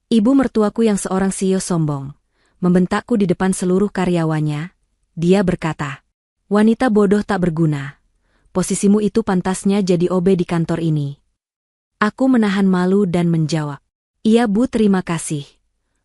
Ibu mertuaku yang seorang CEO sombong, membentakku di depan seluruh karyawannya. Dia berkata, "Wanita bodoh tak berguna. Posisimu itu pantasnya jadi OB di kantor ini." Aku menahan malu dan menjawab, "Iya Bu, terima kasih."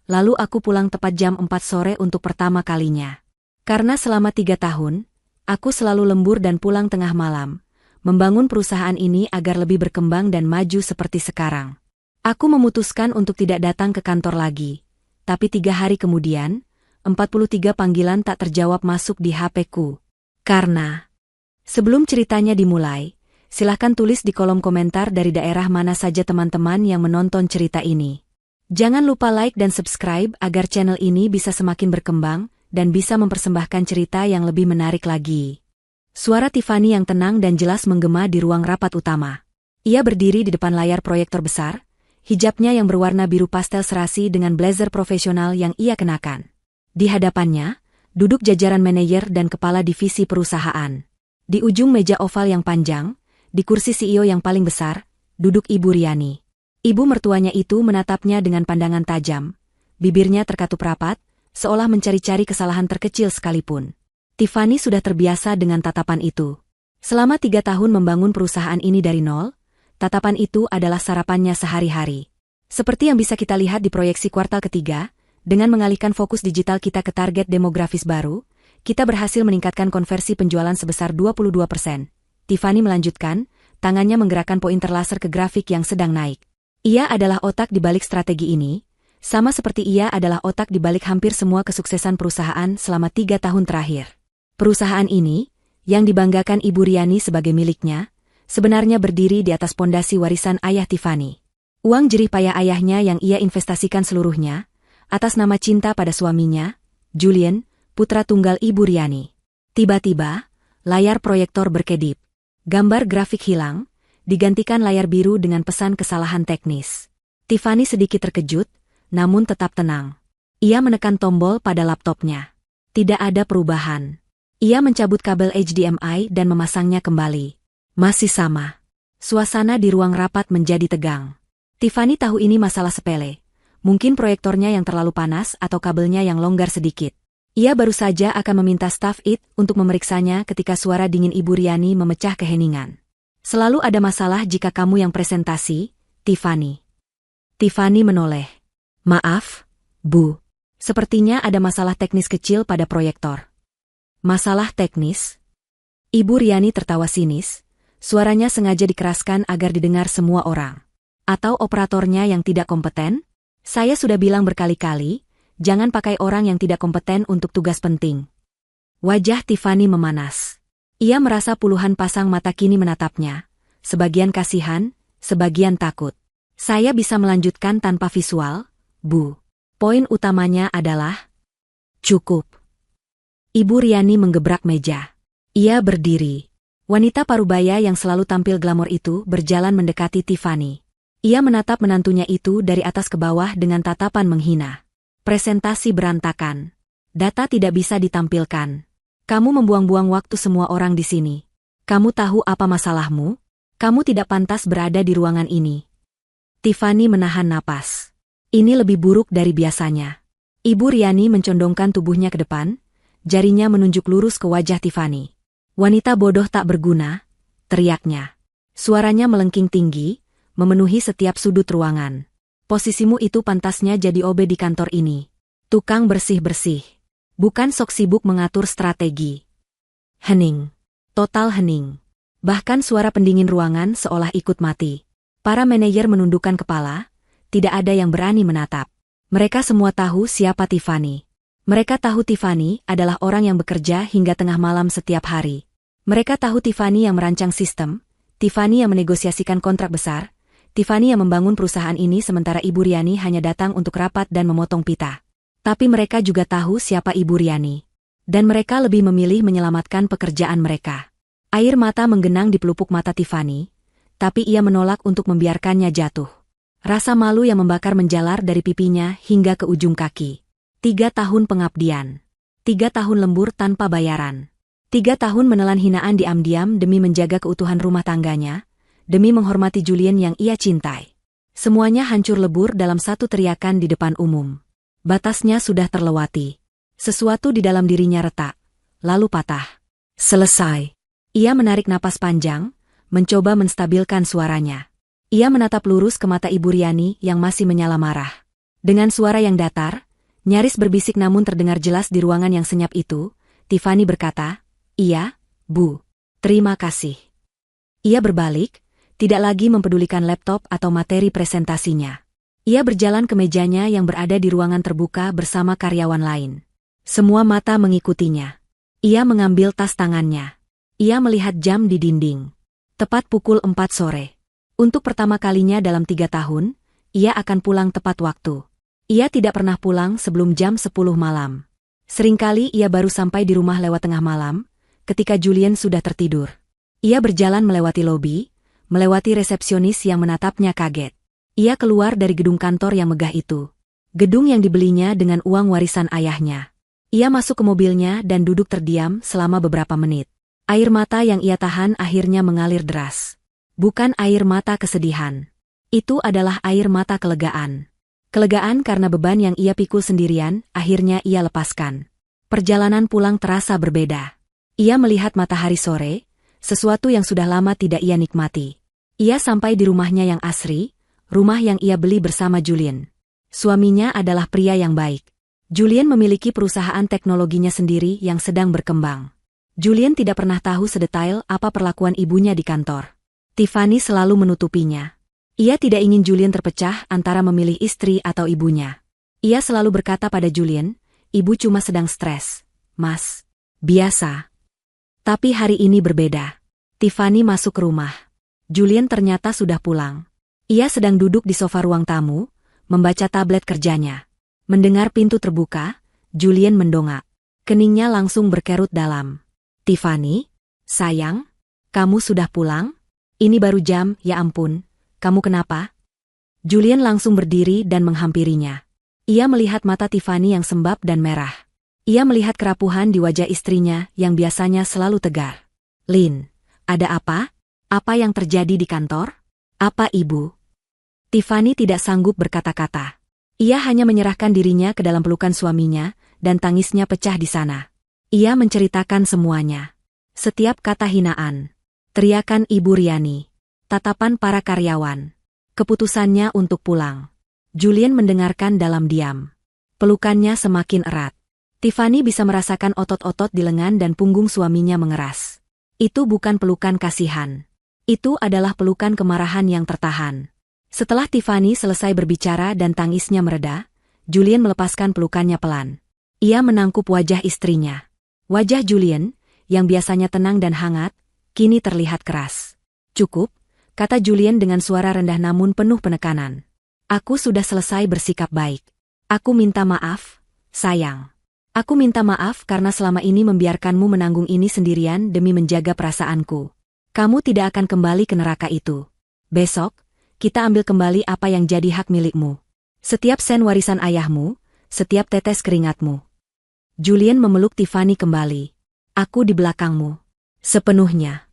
Lalu aku pulang tepat jam 4 sore untuk pertama kalinya. Karena selama 3 tahun, aku selalu lembur dan pulang tengah malam, membangun perusahaan ini agar lebih berkembang dan maju seperti sekarang. Aku memutuskan untuk tidak datang ke kantor lagi, tapi 3 hari kemudian, 43 panggilan tak terjawab masuk di HP-ku. Karena, sebelum ceritanya dimulai, silahkan tulis di kolom komentar dari daerah mana saja teman-teman yang menonton cerita ini. Jangan lupa like dan subscribe agar channel ini bisa semakin berkembang dan bisa mempersembahkan cerita yang lebih menarik lagi. Suara Tiffany yang tenang dan jelas menggema di ruang rapat utama. Ia berdiri di depan layar proyektor besar, hijabnya yang berwarna biru pastel serasi dengan blazer profesional yang ia kenakan. Di hadapannya, duduk jajaran manajer dan kepala divisi perusahaan. Di ujung meja oval yang panjang, di kursi CEO yang paling besar, duduk Ibu Riani. Ibu mertuanya itu menatapnya dengan pandangan tajam. Bibirnya terkatup rapat, seolah mencari-cari kesalahan terkecil sekalipun. Tiffany sudah terbiasa dengan tatapan itu. Selama 3 tahun membangun perusahaan ini dari nol, tatapan itu adalah sarapannya sehari-hari. Seperti yang bisa kita lihat di proyeksi kuartal ketiga, dengan mengalihkan fokus digital kita ke target demografis baru, kita berhasil meningkatkan konversi penjualan sebesar 22%. Tiffany melanjutkan, tangannya menggerakkan pointer laser ke grafik yang sedang naik. Ia adalah otak di balik strategi ini, sama seperti ia adalah otak di balik hampir semua kesuksesan perusahaan selama 3 tahun terakhir. Perusahaan ini, yang dibanggakan Ibu Riani sebagai miliknya, sebenarnya berdiri di atas pondasi warisan ayah Tiffany. Uang jerih payah ayahnya yang ia investasikan seluruhnya, atas nama cinta pada suaminya, Julian, putra tunggal Ibu Riani. Tiba-tiba, layar proyektor berkedip. Gambar grafik hilang, digantikan layar biru dengan pesan kesalahan teknis. Tiffany sedikit terkejut, namun tetap tenang. Ia menekan tombol pada laptopnya. Tidak ada perubahan. Ia mencabut kabel HDMI dan memasangnya kembali. Masih sama. Suasana di ruang rapat menjadi tegang. Tiffany tahu ini masalah sepele. Mungkin proyektornya yang terlalu panas atau kabelnya yang longgar sedikit. Ia baru saja akan meminta staf IT untuk memeriksanya ketika suara dingin Ibu Riani memecah keheningan. Selalu ada masalah jika kamu yang presentasi, Tiffany. Tiffany menoleh. Maaf, Bu. Sepertinya ada masalah teknis kecil pada proyektor. Masalah teknis? Ibu Riani tertawa sinis. Suaranya sengaja dikeraskan agar didengar semua orang. Atau operatornya yang tidak kompeten? Saya sudah bilang berkali-kali, jangan pakai orang yang tidak kompeten untuk tugas penting. Wajah Tiffany memanas. Ia merasa puluhan pasang mata kini menatapnya. Sebagian kasihan, sebagian takut. Saya bisa melanjutkan tanpa visual, Bu. Poin utamanya adalah... Cukup. Ibu Riani menggebrak meja. Ia berdiri. Wanita parubaya yang selalu tampil glamor itu berjalan mendekati Tiffany. Ia menatap menantunya itu dari atas ke bawah dengan tatapan menghina. Presentasi berantakan. Data tidak bisa ditampilkan. Kamu membuang-buang waktu semua orang di sini. Kamu tahu apa masalahmu? Kamu tidak pantas berada di ruangan ini. Tiffany menahan napas. Ini lebih buruk dari biasanya. Ibu Riani mencondongkan tubuhnya ke depan, jarinya menunjuk lurus ke wajah Tiffany. Wanita bodoh tak berguna, teriaknya. Suaranya melengking tinggi, memenuhi setiap sudut ruangan. Posisimu itu pantasnya jadi OB di kantor ini. Tukang bersih-bersih. Bukan sok sibuk mengatur strategi. Hening. Total hening. Bahkan suara pendingin ruangan seolah ikut mati. Para manajer menundukkan kepala, tidak ada yang berani menatap. Mereka semua tahu siapa Tiffany. Mereka tahu Tiffany adalah orang yang bekerja hingga tengah malam setiap hari. Mereka tahu Tiffany yang merancang sistem, Tiffany yang menegosiasikan kontrak besar, Tiffany yang membangun perusahaan ini sementara Ibu Riani hanya datang untuk rapat dan memotong pita. Tapi mereka juga tahu siapa Ibu Riani. Dan mereka lebih memilih menyelamatkan pekerjaan mereka. Air mata menggenang di pelupuk mata Tiffany, tapi ia menolak untuk membiarkannya jatuh. Rasa malu yang membakar menjalar dari pipinya hingga ke ujung kaki. 3 tahun pengabdian. 3 tahun lembur tanpa bayaran. 3 tahun menelan hinaan diam-diam demi menjaga keutuhan rumah tangganya, demi menghormati Julian yang ia cintai. Semuanya hancur lebur dalam satu teriakan di depan umum. Batasnya sudah terlewati. Sesuatu di dalam dirinya retak, lalu patah. Selesai. Ia menarik napas panjang, mencoba menstabilkan suaranya. Ia menatap lurus ke mata Ibu Riani yang masih menyala marah. Dengan suara yang datar, nyaris berbisik namun terdengar jelas di ruangan yang senyap itu, Tiffany berkata, "Iya, Bu. Terima kasih." Ia berbalik, tidak lagi mempedulikan laptop atau materi presentasinya. Ia berjalan ke mejanya yang berada di ruangan terbuka bersama karyawan lain. Semua mata mengikutinya. Ia mengambil tas tangannya. Ia melihat jam di dinding. Tepat pukul 4 sore. Untuk pertama kalinya dalam 3 tahun, ia akan pulang tepat waktu. Ia tidak pernah pulang sebelum jam 10 malam. Seringkali ia baru sampai di rumah lewat tengah malam, ketika Julian sudah tertidur. Ia berjalan melewati lobi, melewati resepsionis yang menatapnya kaget. Ia keluar dari gedung kantor yang megah itu. Gedung yang dibelinya dengan uang warisan ayahnya. Ia masuk ke mobilnya dan duduk terdiam selama beberapa menit. Air mata yang ia tahan akhirnya mengalir deras. Bukan air mata kesedihan. Itu adalah air mata kelegaan. Kelegaan karena beban yang ia pikul sendirian, akhirnya ia lepaskan. Perjalanan pulang terasa berbeda. Ia melihat matahari sore, sesuatu yang sudah lama tidak ia nikmati. Ia sampai di rumahnya yang asri, rumah yang ia beli bersama Julian. Suaminya adalah pria yang baik. Julian memiliki perusahaan teknologinya sendiri yang sedang berkembang. Julian tidak pernah tahu sedetail apa perlakuan ibunya di kantor. Tiffany selalu menutupinya. Ia tidak ingin Julian terpecah antara memilih istri atau ibunya. Ia selalu berkata pada Julian, "Ibu cuma sedang stres, Mas. Biasa." Tapi hari ini berbeda. Tiffany masuk ke rumah. Julian ternyata sudah pulang. Ia sedang duduk di sofa ruang tamu, membaca tablet kerjanya. Mendengar pintu terbuka, Julian mendongak. Keningnya langsung berkerut dalam. "Tiffany, sayang, kamu sudah pulang? Ini baru jam, ya ampun, kamu kenapa?" Julian langsung berdiri dan menghampirinya. Ia melihat mata Tiffany yang sembab dan merah. Ia melihat kerapuhan di wajah istrinya yang biasanya selalu tegar. "Lin, ada apa? Apa yang terjadi di kantor? Apa ibu?" Tiffany tidak sanggup berkata-kata. Ia hanya menyerahkan dirinya ke dalam pelukan suaminya, dan tangisnya pecah di sana. Ia menceritakan semuanya. Setiap kata hinaan. Teriakan Ibu Riani. Tatapan para karyawan. Keputusannya untuk pulang. Julian mendengarkan dalam diam. Pelukannya semakin erat. Tiffany bisa merasakan otot-otot di lengan dan punggung suaminya mengeras. Itu bukan pelukan kasihan. Itu adalah pelukan kemarahan yang tertahan. Setelah Tiffany selesai berbicara dan tangisnya mereda, Julian melepaskan pelukannya pelan. Ia menangkup wajah istrinya. Wajah Julian, yang biasanya tenang dan hangat, kini terlihat keras. "Cukup," kata Julian dengan suara rendah namun penuh penekanan. "Aku sudah selesai bersikap baik. Aku minta maaf, sayang. Aku minta maaf karena selama ini membiarkanmu menanggung ini sendirian demi menjaga perasaanku. Kamu tidak akan kembali ke neraka itu. Besok, kita ambil kembali apa yang jadi hak milikmu. Setiap sen warisan ayahmu, setiap tetes keringatmu." Julian memeluk Tiffany kembali. "Aku di belakangmu. Sepenuhnya."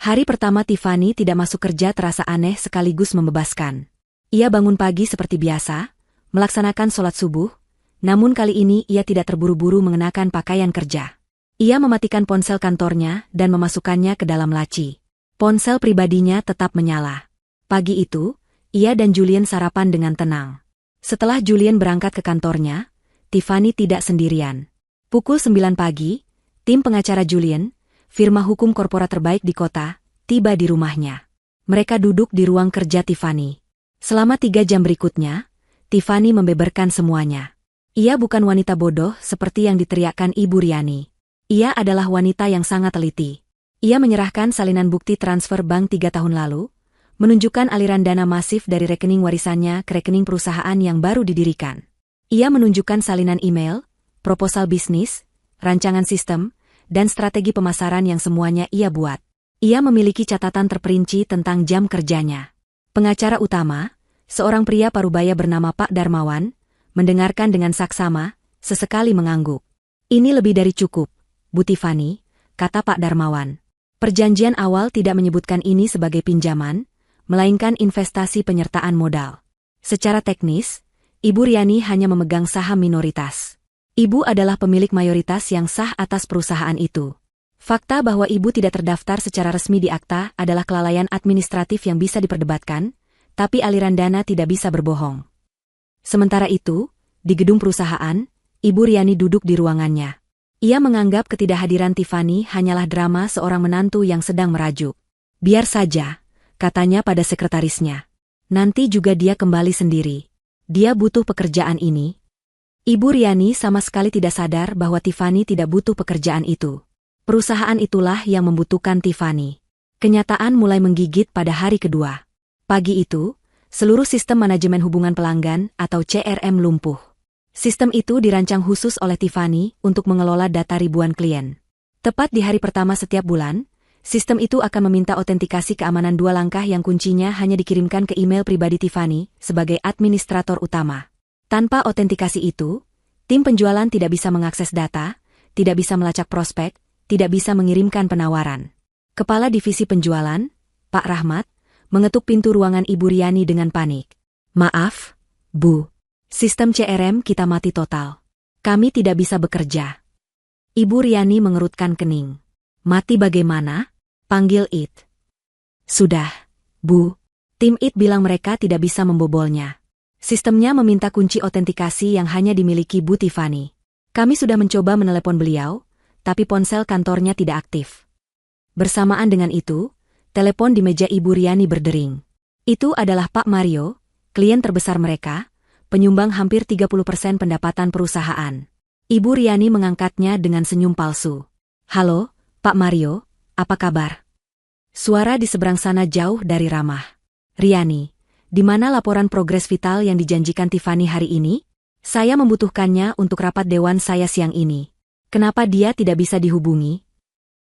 Hari pertama Tiffany tidak masuk kerja terasa aneh sekaligus membebaskan. Ia bangun pagi seperti biasa, melaksanakan sholat subuh, namun kali ini ia tidak terburu-buru mengenakan pakaian kerja. Ia mematikan ponsel kantornya dan memasukkannya ke dalam laci. Ponsel pribadinya tetap menyala. Pagi itu, ia dan Julian sarapan dengan tenang. Setelah Julian berangkat ke kantornya, Tiffany tidak sendirian. Pukul 9 pagi, tim pengacara Julian, firma hukum korporat terbaik di kota, tiba di rumahnya. Mereka duduk di ruang kerja Tiffany. Selama 3 jam berikutnya, Tiffany membeberkan semuanya. Ia bukan wanita bodoh seperti yang diteriakkan Ibu Riani. Ia adalah wanita yang sangat teliti. Ia menyerahkan salinan bukti transfer bank 3 tahun lalu, menunjukkan aliran dana masif dari rekening warisannya ke rekening perusahaan yang baru didirikan. Ia menunjukkan salinan email, proposal bisnis, rancangan sistem, dan strategi pemasaran yang semuanya ia buat. Ia memiliki catatan terperinci tentang jam kerjanya. Pengacara utama, seorang pria parubaya bernama Pak Darmawan, mendengarkan dengan saksama, sesekali mengangguk. "Ini lebih dari cukup, Bu Tiffany," kata Pak Darmawan. "Perjanjian awal tidak menyebutkan ini sebagai pinjaman, melainkan investasi penyertaan modal. Secara teknis, Ibu Riani hanya memegang saham minoritas. Ibu adalah pemilik mayoritas yang sah atas perusahaan itu. Fakta bahwa ibu tidak terdaftar secara resmi di akta adalah kelalaian administratif yang bisa diperdebatkan, tapi aliran dana tidak bisa berbohong. Sementara itu, di gedung perusahaan, Ibu Riani duduk di ruangannya. Ia menganggap ketidakhadiran Tiffany hanyalah drama seorang menantu yang sedang merajuk. Biar saja, katanya pada sekretarisnya. Nanti juga dia kembali sendiri. Dia butuh pekerjaan ini. Ibu Riani sama sekali tidak sadar bahwa Tiffany tidak butuh pekerjaan itu. Perusahaan itulah yang membutuhkan Tiffany. Kenyataan mulai menggigit pada hari kedua. Pagi itu, seluruh sistem manajemen hubungan pelanggan atau CRM lumpuh. Sistem itu dirancang khusus oleh Tiffany untuk mengelola data ribuan klien. Tepat di hari pertama setiap bulan, sistem itu akan meminta autentikasi keamanan 2 langkah yang kuncinya hanya dikirimkan ke email pribadi Tiffany sebagai administrator utama. Tanpa autentikasi itu, tim penjualan tidak bisa mengakses data, tidak bisa melacak prospek, tidak bisa mengirimkan penawaran. Kepala Divisi Penjualan, Pak Rahmat, mengetuk pintu ruangan Ibu Riani dengan panik. Maaf, Bu. Sistem CRM kita mati total. Kami tidak bisa bekerja. Ibu Riani mengerutkan kening. Mati bagaimana? Panggil IT. Sudah, Bu. Tim IT bilang mereka tidak bisa membobolnya. Sistemnya meminta kunci autentikasi yang hanya dimiliki Bu Tiffany. Kami sudah mencoba menelepon beliau, tapi ponsel kantornya tidak aktif. Bersamaan dengan itu, telepon di meja Ibu Riani berdering. Itu adalah Pak Mario, klien terbesar mereka, penyumbang hampir 30% pendapatan perusahaan. Ibu Riani mengangkatnya dengan senyum palsu. Halo, Pak Mario, apa kabar? Suara di seberang sana jauh dari ramah. Riani, di mana laporan progres vital yang dijanjikan Tiffany hari ini? Saya membutuhkannya untuk rapat dewan saya siang ini. Kenapa dia tidak bisa dihubungi?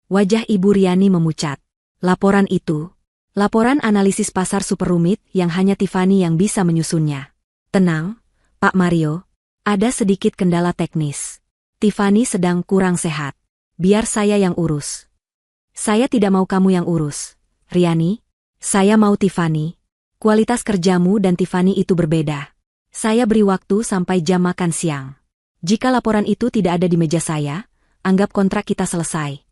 Wajah Ibu Riani memucat. Laporan itu. Laporan analisis pasar super rumit yang hanya Tiffany yang bisa menyusunnya. Tenang, Pak Mario. Ada sedikit kendala teknis. Tiffany sedang kurang sehat. Biar saya yang urus. Saya tidak mau kamu yang urus, Riani. Saya mau Tiffany. Kualitas kerjamu dan Tiffany itu berbeda. Saya beri waktu sampai jam makan siang. Jika laporan itu tidak ada di meja saya, anggap kontrak kita selesai.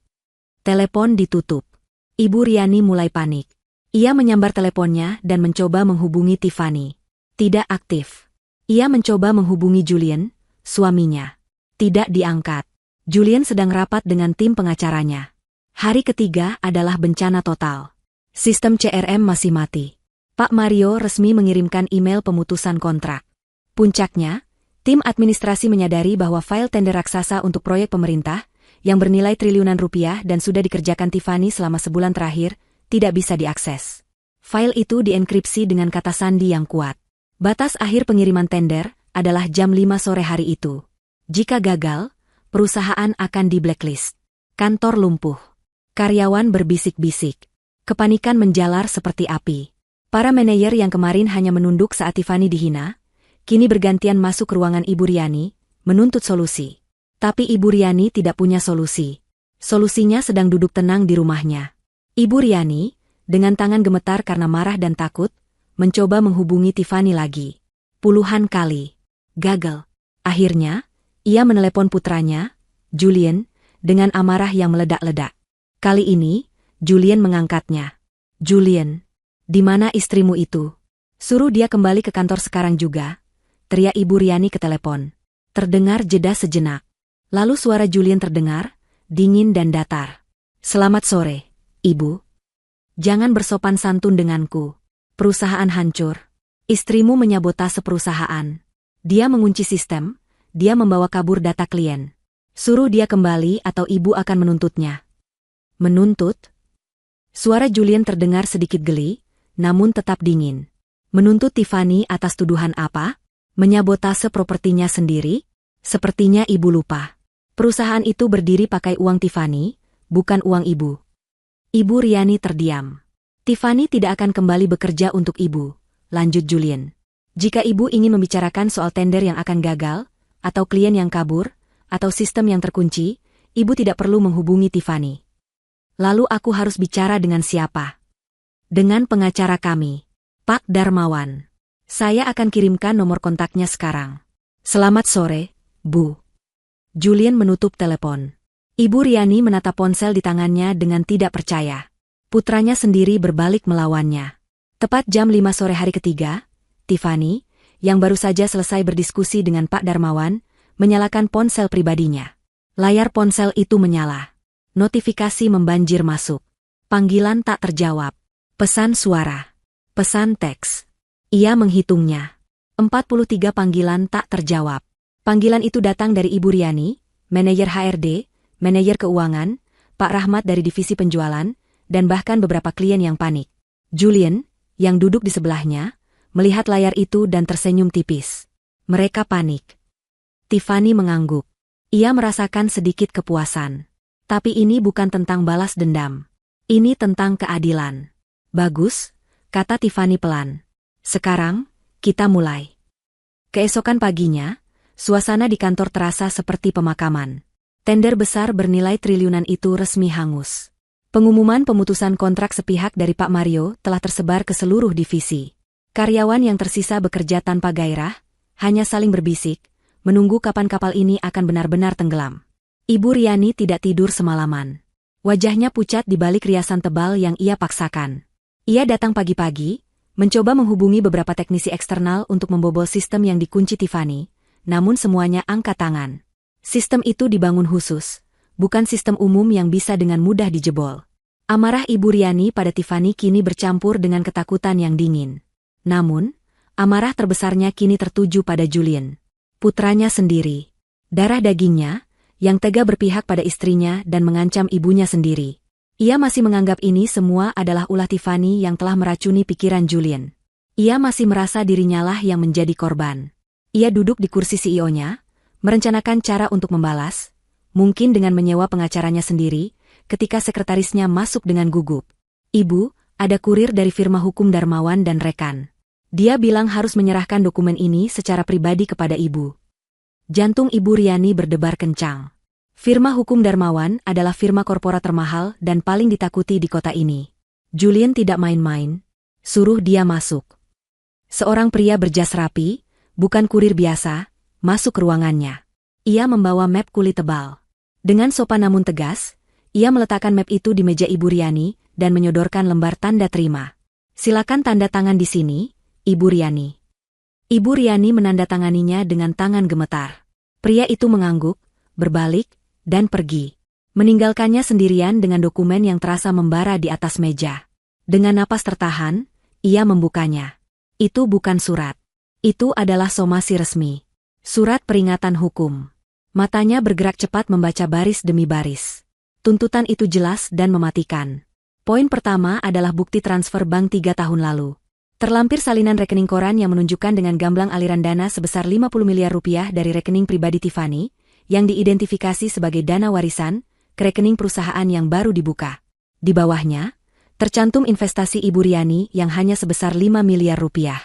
Telepon ditutup. Ibu Riani mulai panik. Ia menyambar teleponnya dan mencoba menghubungi Tiffany. Tidak aktif. Ia mencoba menghubungi Julian, suaminya. Tidak diangkat. Julian sedang rapat dengan tim pengacaranya. Hari ketiga adalah bencana total. Sistem CRM masih mati. Pak Mario resmi mengirimkan email pemutusan kontrak. Puncaknya, tim administrasi menyadari bahwa file tender raksasa untuk proyek pemerintah, yang bernilai triliunan rupiah dan sudah dikerjakan Tiffany selama sebulan terakhir, tidak bisa diakses. File itu dienkripsi dengan kata sandi yang kuat. Batas akhir pengiriman tender adalah jam 5 sore hari itu. Jika gagal, perusahaan akan di-blacklist. Kantor lumpuh. Karyawan berbisik-bisik. Kepanikan menjalar seperti api. Para manajer yang kemarin hanya menunduk saat Tiffany dihina, kini bergantian masuk ke ruangan Ibu Riani, menuntut solusi. Tapi Ibu Riani tidak punya solusi. Solusinya sedang duduk tenang di rumahnya. Ibu Riani, dengan tangan gemetar karena marah dan takut, mencoba menghubungi Tiffany lagi. Puluhan kali. Gagal. Akhirnya, ia menelepon putranya, Julian, dengan amarah yang meledak-ledak. Kali ini, Julian mengangkatnya. Julian, di mana istrimu itu? Suruh dia kembali ke kantor sekarang juga. Teriak Ibu Riani ke telepon. Terdengar jeda sejenak. Lalu suara Julian terdengar, dingin dan datar. Selamat sore, Ibu. Jangan bersopan santun denganku. Perusahaan hancur. Istrimu menyabotase perusahaan. Dia mengunci sistem, dia membawa kabur data klien. Suruh dia kembali atau Ibu akan menuntutnya. Menuntut? Suara Julian terdengar sedikit geli, namun tetap dingin. Menuntut Tiffany atas tuduhan apa? Menyabotase propertinya sendiri? Sepertinya Ibu lupa. Perusahaan itu berdiri pakai uang Tiffany, bukan uang Ibu. Ibu Riani terdiam. Tiffany tidak akan kembali bekerja untuk Ibu, lanjut Julian. Jika Ibu ingin membicarakan soal tender yang akan gagal, atau klien yang kabur, atau sistem yang terkunci, Ibu tidak perlu menghubungi Tiffany. Lalu aku harus bicara dengan siapa? Dengan pengacara kami, Pak Darmawan. Saya akan kirimkan nomor kontaknya sekarang. Selamat sore, Bu. Julian menutup telepon. Ibu Riani menatap ponsel di tangannya dengan tidak percaya. Putranya sendiri berbalik melawannya. Tepat jam 5 sore hari ketiga, Tiffany, yang baru saja selesai berdiskusi dengan Pak Darmawan, menyalakan ponsel pribadinya. Layar ponsel itu menyala. Notifikasi membanjir masuk. Panggilan tak terjawab. Pesan suara. Pesan teks. Ia menghitungnya. 43 panggilan tak terjawab. Panggilan itu datang dari Ibu Riani, manajer HRD, manajer keuangan, Pak Rahmat dari divisi penjualan, dan bahkan beberapa klien yang panik. Julian, yang duduk di sebelahnya, melihat layar itu dan tersenyum tipis. Mereka panik. Tiffany mengangguk. Ia merasakan sedikit kepuasan. Tapi ini bukan tentang balas dendam. Ini tentang keadilan. Bagus, kata Tiffany pelan. Sekarang, kita mulai. Keesokan paginya, suasana di kantor terasa seperti pemakaman. Tender besar bernilai triliunan itu resmi hangus. Pengumuman pemutusan kontrak sepihak dari Pak Mario telah tersebar ke seluruh divisi. Karyawan yang tersisa bekerja tanpa gairah, hanya saling berbisik, menunggu kapan kapal ini akan benar-benar tenggelam. Ibu Riani tidak tidur semalaman. Wajahnya pucat di balik riasan tebal yang ia paksakan. Ia datang pagi-pagi, mencoba menghubungi beberapa teknisi eksternal untuk membobol sistem yang dikunci Tiffany, namun semuanya angkat tangan. Sistem itu dibangun khusus, bukan sistem umum yang bisa dengan mudah dijebol. Amarah Ibu Riani pada Tiffany kini bercampur dengan ketakutan yang dingin. Namun, amarah terbesarnya kini tertuju pada Julian. Putranya sendiri. Darah dagingnya, yang tega berpihak pada istrinya dan mengancam ibunya sendiri. Ia masih menganggap ini semua adalah ulah Tiffany yang telah meracuni pikiran Julian. Ia masih merasa dirinya lah yang menjadi korban. Ia duduk di kursi CEO-nya, merencanakan cara untuk membalas, mungkin dengan menyewa pengacaranya sendiri, ketika sekretarisnya masuk dengan gugup. Ibu, ada kurir dari firma hukum Darmawan dan rekan. Dia bilang harus menyerahkan dokumen ini secara pribadi kepada ibu. Jantung Ibu Riani berdebar kencang. Firma hukum Darmawan adalah firma korporat termahal dan paling ditakuti di kota ini. Julian tidak main-main. Suruh dia masuk. Seorang pria berjas rapi, bukan kurir biasa, masuk ke ruangannya. Ia membawa map kulit tebal. Dengan sopan namun tegas, ia meletakkan map itu di meja Ibu Riani dan menyodorkan lembar tanda terima. Silakan tanda tangan di sini, Ibu Riani. Ibu Riani menandatanganinya dengan tangan gemetar. Pria itu mengangguk, berbalik, dan pergi. Meninggalkannya sendirian dengan dokumen yang terasa membara di atas meja. Dengan napas tertahan, ia membukanya. Itu bukan surat. Itu adalah somasi resmi. Surat peringatan hukum. Matanya bergerak cepat membaca baris demi baris. Tuntutan itu jelas dan mematikan. Poin pertama adalah bukti transfer bank 3 tahun lalu. Terlampir salinan rekening koran yang menunjukkan dengan gamblang aliran dana sebesar 50 miliar rupiah dari rekening pribadi Tiffany, yang diidentifikasi sebagai dana warisan, ke rekening perusahaan yang baru dibuka. Di bawahnya, tercantum investasi Ibu Riani yang hanya sebesar 5 miliar rupiah.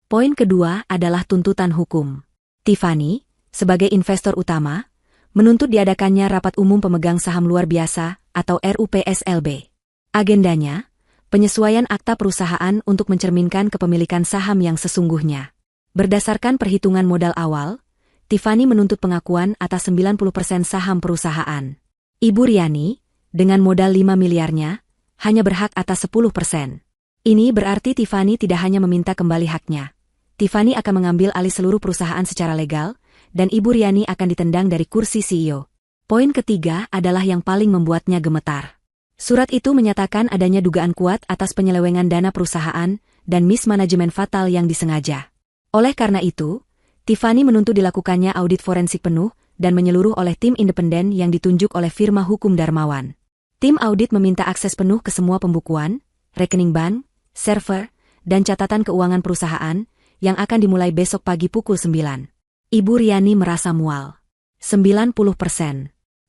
Poin kedua adalah tuntutan hukum. Tiffany, sebagai investor utama, menuntut diadakannya rapat umum pemegang saham luar biasa atau RUPSLB. Agendanya, penyesuaian akta perusahaan untuk mencerminkan kepemilikan saham yang sesungguhnya. Berdasarkan perhitungan modal awal, Tiffany menuntut pengakuan atas 90% saham perusahaan. Ibu Riani, dengan modal 5 miliarnya, hanya berhak atas 10%. Ini berarti Tiffany tidak hanya meminta kembali haknya. Tiffany akan mengambil alih seluruh perusahaan secara legal, dan Ibu Riani akan ditendang dari kursi CEO. Poin ketiga adalah yang paling membuatnya gemetar. Surat itu menyatakan adanya dugaan kuat atas penyelewengan dana perusahaan dan mismanajemen fatal yang disengaja. Oleh karena itu, Tiffany menuntut dilakukannya audit forensik penuh dan menyeluruh oleh tim independen yang ditunjuk oleh firma hukum Darmawan. Tim audit meminta akses penuh ke semua pembukuan, rekening bank, server, dan catatan keuangan perusahaan yang akan dimulai besok pagi pukul 9. Ibu Riani merasa mual. 90%.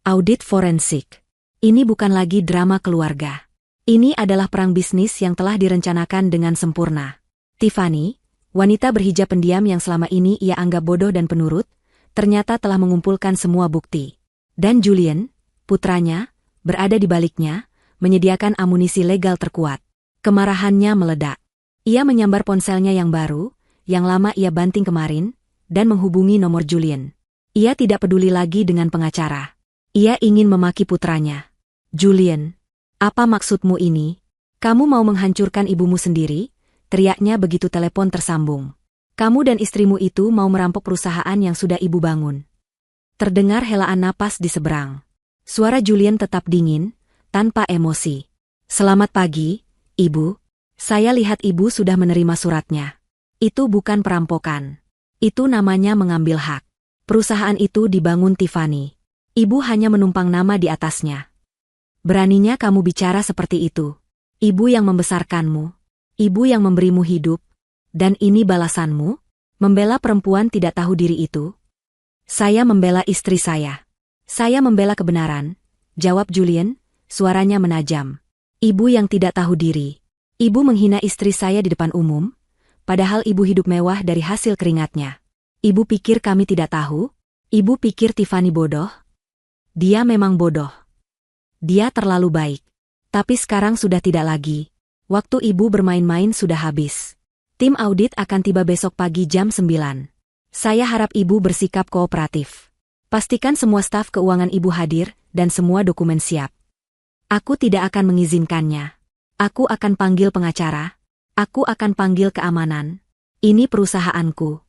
Audit forensik. Ini bukan lagi drama keluarga. Ini adalah perang bisnis yang telah direncanakan dengan sempurna. Tiffany, wanita berhijab pendiam yang selama ini ia anggap bodoh dan penurut, ternyata telah mengumpulkan semua bukti. Dan Julian, putranya, berada di baliknya, menyediakan amunisi legal terkuat. Kemarahannya meledak. Ia menyambar ponselnya yang baru, yang lama ia banting kemarin, dan menghubungi nomor Julian. Ia tidak peduli lagi dengan pengacara. Ia ingin memaki putranya. Julian, apa maksudmu ini? Kamu mau menghancurkan ibumu sendiri? Teriaknya begitu telepon tersambung. Kamu dan istrimu itu mau merampok perusahaan yang sudah ibu bangun. Terdengar helaan napas di seberang. Suara Julian tetap dingin, tanpa emosi. Selamat pagi, Ibu. Saya lihat Ibu sudah menerima suratnya. Itu bukan perampokan. Itu namanya mengambil hak. Perusahaan itu dibangun Tiffany. Ibu hanya menumpang nama di atasnya. Beraninya kamu bicara seperti itu. Ibu yang membesarkanmu. Ibu yang memberimu hidup. Dan ini balasanmu? Membela perempuan tidak tahu diri itu? Saya membela istri saya. Saya membela kebenaran, jawab Julian, suaranya menajam. Ibu yang tidak tahu diri. Ibu menghina istri saya di depan umum, padahal ibu hidup mewah dari hasil keringatnya. Ibu pikir kami tidak tahu? Ibu pikir Tiffany bodoh? Dia memang bodoh. Dia terlalu baik. Tapi sekarang sudah tidak lagi. Waktu ibu bermain-main sudah habis. Tim audit akan tiba besok pagi jam 9. Saya harap ibu bersikap kooperatif. Pastikan semua staf keuangan ibu hadir dan semua dokumen siap. Aku tidak akan mengizinkannya. Aku akan panggil pengacara. Aku akan panggil keamanan. Ini perusahaanku.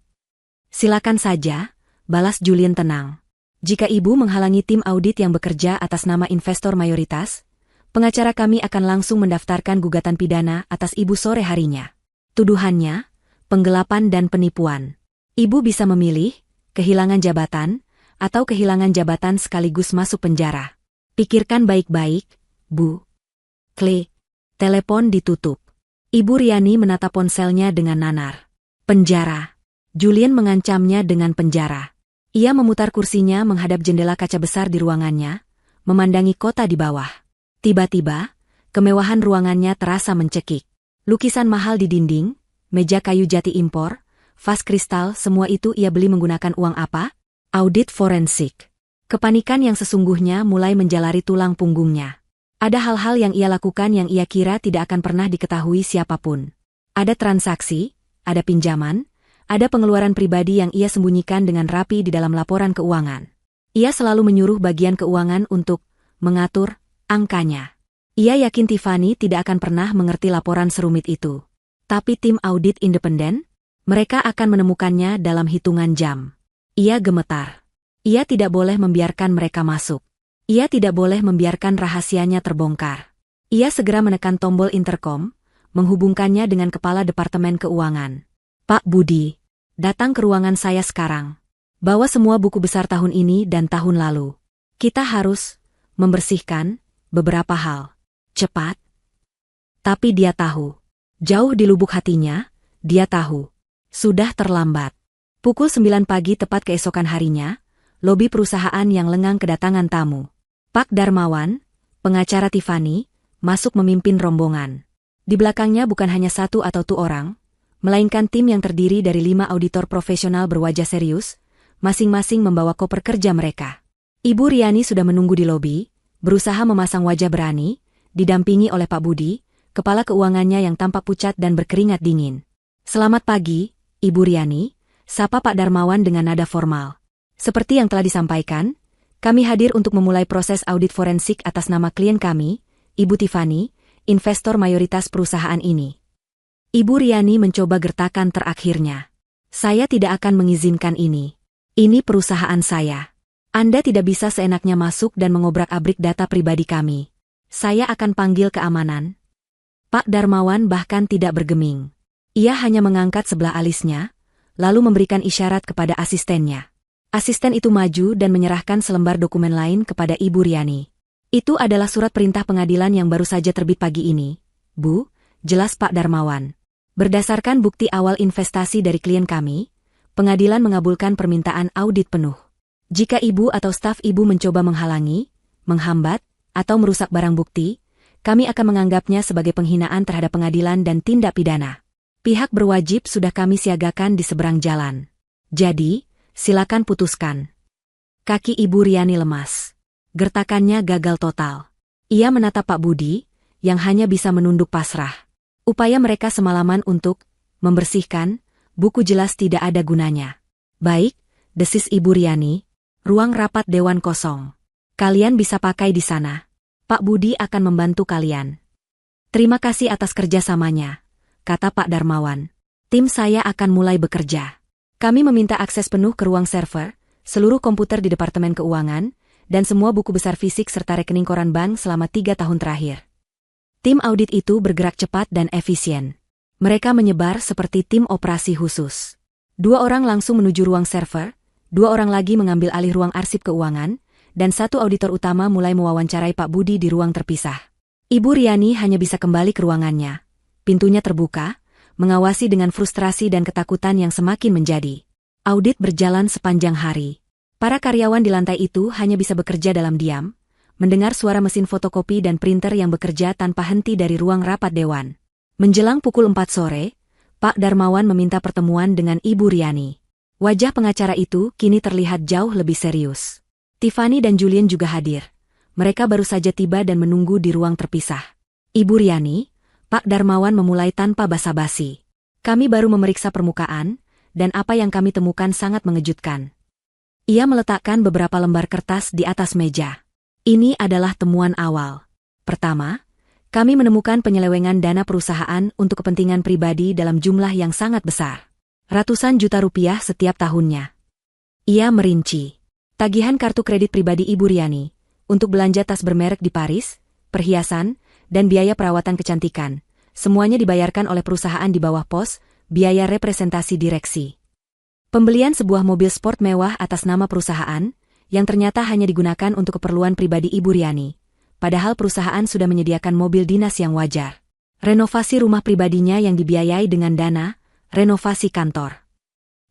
Silakan saja, balas Julian tenang. Jika ibu menghalangi tim audit yang bekerja atas nama investor mayoritas, pengacara kami akan langsung mendaftarkan gugatan pidana atas ibu sore harinya. Tuduhannya, penggelapan dan penipuan. Ibu bisa memilih, kehilangan jabatan, atau kehilangan jabatan sekaligus masuk penjara. Pikirkan baik-baik, Bu. Klik. Telepon ditutup. Ibu Riani menatap ponselnya dengan nanar. Penjara. Julian mengancamnya dengan penjara. Ia memutar kursinya menghadap jendela kaca besar di ruangannya, memandangi kota di bawah. Tiba-tiba, kemewahan ruangannya terasa mencekik. Lukisan mahal di dinding, meja kayu jati impor, vas kristal, semua itu ia beli menggunakan uang apa? Audit forensik. Kepanikan yang sesungguhnya mulai menjalari tulang punggungnya. Ada hal-hal yang ia lakukan yang ia kira tidak akan pernah diketahui siapapun. Ada transaksi, ada pinjaman, ada pengeluaran pribadi yang ia sembunyikan dengan rapi di dalam laporan keuangan. Ia selalu menyuruh bagian keuangan untuk mengatur angkanya. Ia yakin Tiffany tidak akan pernah mengerti laporan serumit itu. Tapi tim audit independen, mereka akan menemukannya dalam hitungan jam. Ia gemetar. Ia tidak boleh membiarkan mereka masuk. Ia tidak boleh membiarkan rahasianya terbongkar. Ia segera menekan tombol intercom, menghubungkannya dengan kepala Departemen Keuangan. Pak Budi, datang ke ruangan saya sekarang. Bawa semua buku besar tahun ini dan tahun lalu. Kita harus membersihkan beberapa hal. Cepat. Tapi dia tahu. Jauh di lubuk hatinya, dia tahu. Sudah terlambat. Pukul 9 pagi tepat keesokan harinya, lobi perusahaan yang lengang kedatangan tamu. Pak Darmawan, pengacara Tiffany, masuk memimpin rombongan. Di belakangnya bukan hanya satu atau dua orang, melainkan tim yang terdiri dari 5 auditor profesional berwajah serius, masing-masing membawa koper kerja mereka. Ibu Riani sudah menunggu di lobi, berusaha memasang wajah berani, didampingi oleh Pak Budi, kepala keuangannya yang tampak pucat dan berkeringat dingin. Selamat pagi, Ibu Riani, sapa Pak Darmawan dengan nada formal. Seperti yang telah disampaikan, kami hadir untuk memulai proses audit forensik atas nama klien kami, Ibu Tiffany, investor mayoritas perusahaan ini. Ibu Riani mencoba gertakan terakhirnya. Saya tidak akan mengizinkan ini. Ini perusahaan saya. Anda tidak bisa seenaknya masuk dan mengobrak-abrik data pribadi kami. Saya akan panggil keamanan. Pak Darmawan bahkan tidak bergeming. Ia hanya mengangkat sebelah alisnya, lalu memberikan isyarat kepada asistennya. Asisten itu maju dan menyerahkan selembar dokumen lain kepada Ibu Riani. Itu adalah surat perintah pengadilan yang baru saja terbit pagi ini, Bu, jelas Pak Darmawan. Berdasarkan bukti awal investasi dari klien kami, pengadilan mengabulkan permintaan audit penuh. Jika Ibu atau staf Ibu mencoba menghalangi, menghambat, atau merusak barang bukti, kami akan menganggapnya sebagai penghinaan terhadap pengadilan dan tindak pidana. Pihak berwajib sudah kami siagakan di seberang jalan. Jadi, silakan putuskan. Kaki Ibu Riani lemas. Gertakannya gagal total. Ia menatap Pak Budi, yang hanya bisa menunduk pasrah. Upaya mereka semalaman untuk membersihkan buku jelas tidak ada gunanya. Baik, desis Ibu Riani, ruang rapat dewan kosong. Kalian bisa pakai di sana. Pak Budi akan membantu kalian. Terima kasih atas kerjasamanya, kata Pak Darmawan. Tim saya akan mulai bekerja. Kami meminta akses penuh ke ruang server, seluruh komputer di Departemen Keuangan, dan semua buku besar fisik serta rekening koran bank selama 3 tahun terakhir. Tim audit itu bergerak cepat dan efisien. Mereka menyebar seperti tim operasi khusus. 2 orang langsung menuju ruang server, 2 orang lagi mengambil alih ruang arsip keuangan, dan 1 auditor utama mulai mewawancarai Pak Budi di ruang terpisah. Ibu Riani hanya bisa kembali ke ruangannya. Pintunya terbuka, mengawasi dengan frustrasi dan ketakutan yang semakin menjadi. Audit berjalan sepanjang hari. Para karyawan di lantai itu hanya bisa bekerja dalam diam, mendengar suara mesin fotokopi dan printer yang bekerja tanpa henti dari ruang rapat dewan. Menjelang pukul 4 sore, Pak Darmawan meminta pertemuan dengan Ibu Riani. Wajah pengacara itu kini terlihat jauh lebih serius. Tiffany dan Julien juga hadir. Mereka baru saja tiba dan menunggu di ruang terpisah. Ibu Riani, Pak Darmawan memulai tanpa basa-basi. Kami baru memeriksa permukaan, dan apa yang kami temukan sangat mengejutkan. Ia meletakkan beberapa lembar kertas di atas meja. Ini adalah temuan awal. Pertama, kami menemukan penyelewengan dana perusahaan untuk kepentingan pribadi dalam jumlah yang sangat besar. Ratusan juta rupiah setiap tahunnya. Ia merinci. Tagihan kartu kredit pribadi Ibu Riani, untuk belanja tas bermerek di Paris, perhiasan, dan biaya perawatan kecantikan. Semuanya dibayarkan oleh perusahaan di bawah pos, biaya representasi direksi. Pembelian sebuah mobil sport mewah atas nama perusahaan, yang ternyata hanya digunakan untuk keperluan pribadi Ibu Riani. Padahal perusahaan sudah menyediakan mobil dinas yang wajar. Renovasi rumah pribadinya yang dibiayai dengan dana, renovasi kantor.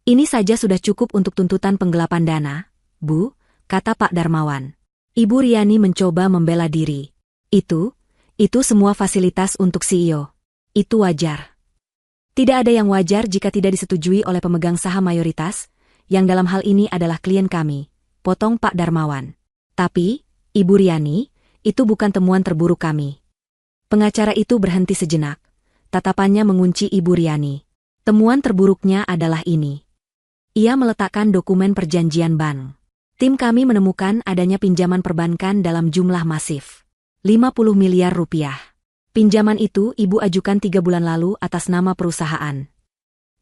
Ini saja sudah cukup untuk tuntutan penggelapan dana, Bu, kata Pak Darmawan. Ibu Riani mencoba membela diri. Itu semua fasilitas untuk CEO. Itu wajar. Tidak ada yang wajar jika tidak disetujui oleh pemegang saham mayoritas, yang dalam hal ini adalah klien kami, potong Pak Darmawan. Tapi, Ibu Riani, itu bukan temuan terburuk kami. Pengacara itu berhenti sejenak. Tatapannya mengunci Ibu Riani. Temuan terburuknya adalah ini. Ia meletakkan dokumen perjanjian bank. Tim kami menemukan adanya pinjaman perbankan dalam jumlah masif. 50 miliar rupiah. Pinjaman itu Ibu ajukan 3 bulan lalu atas nama perusahaan.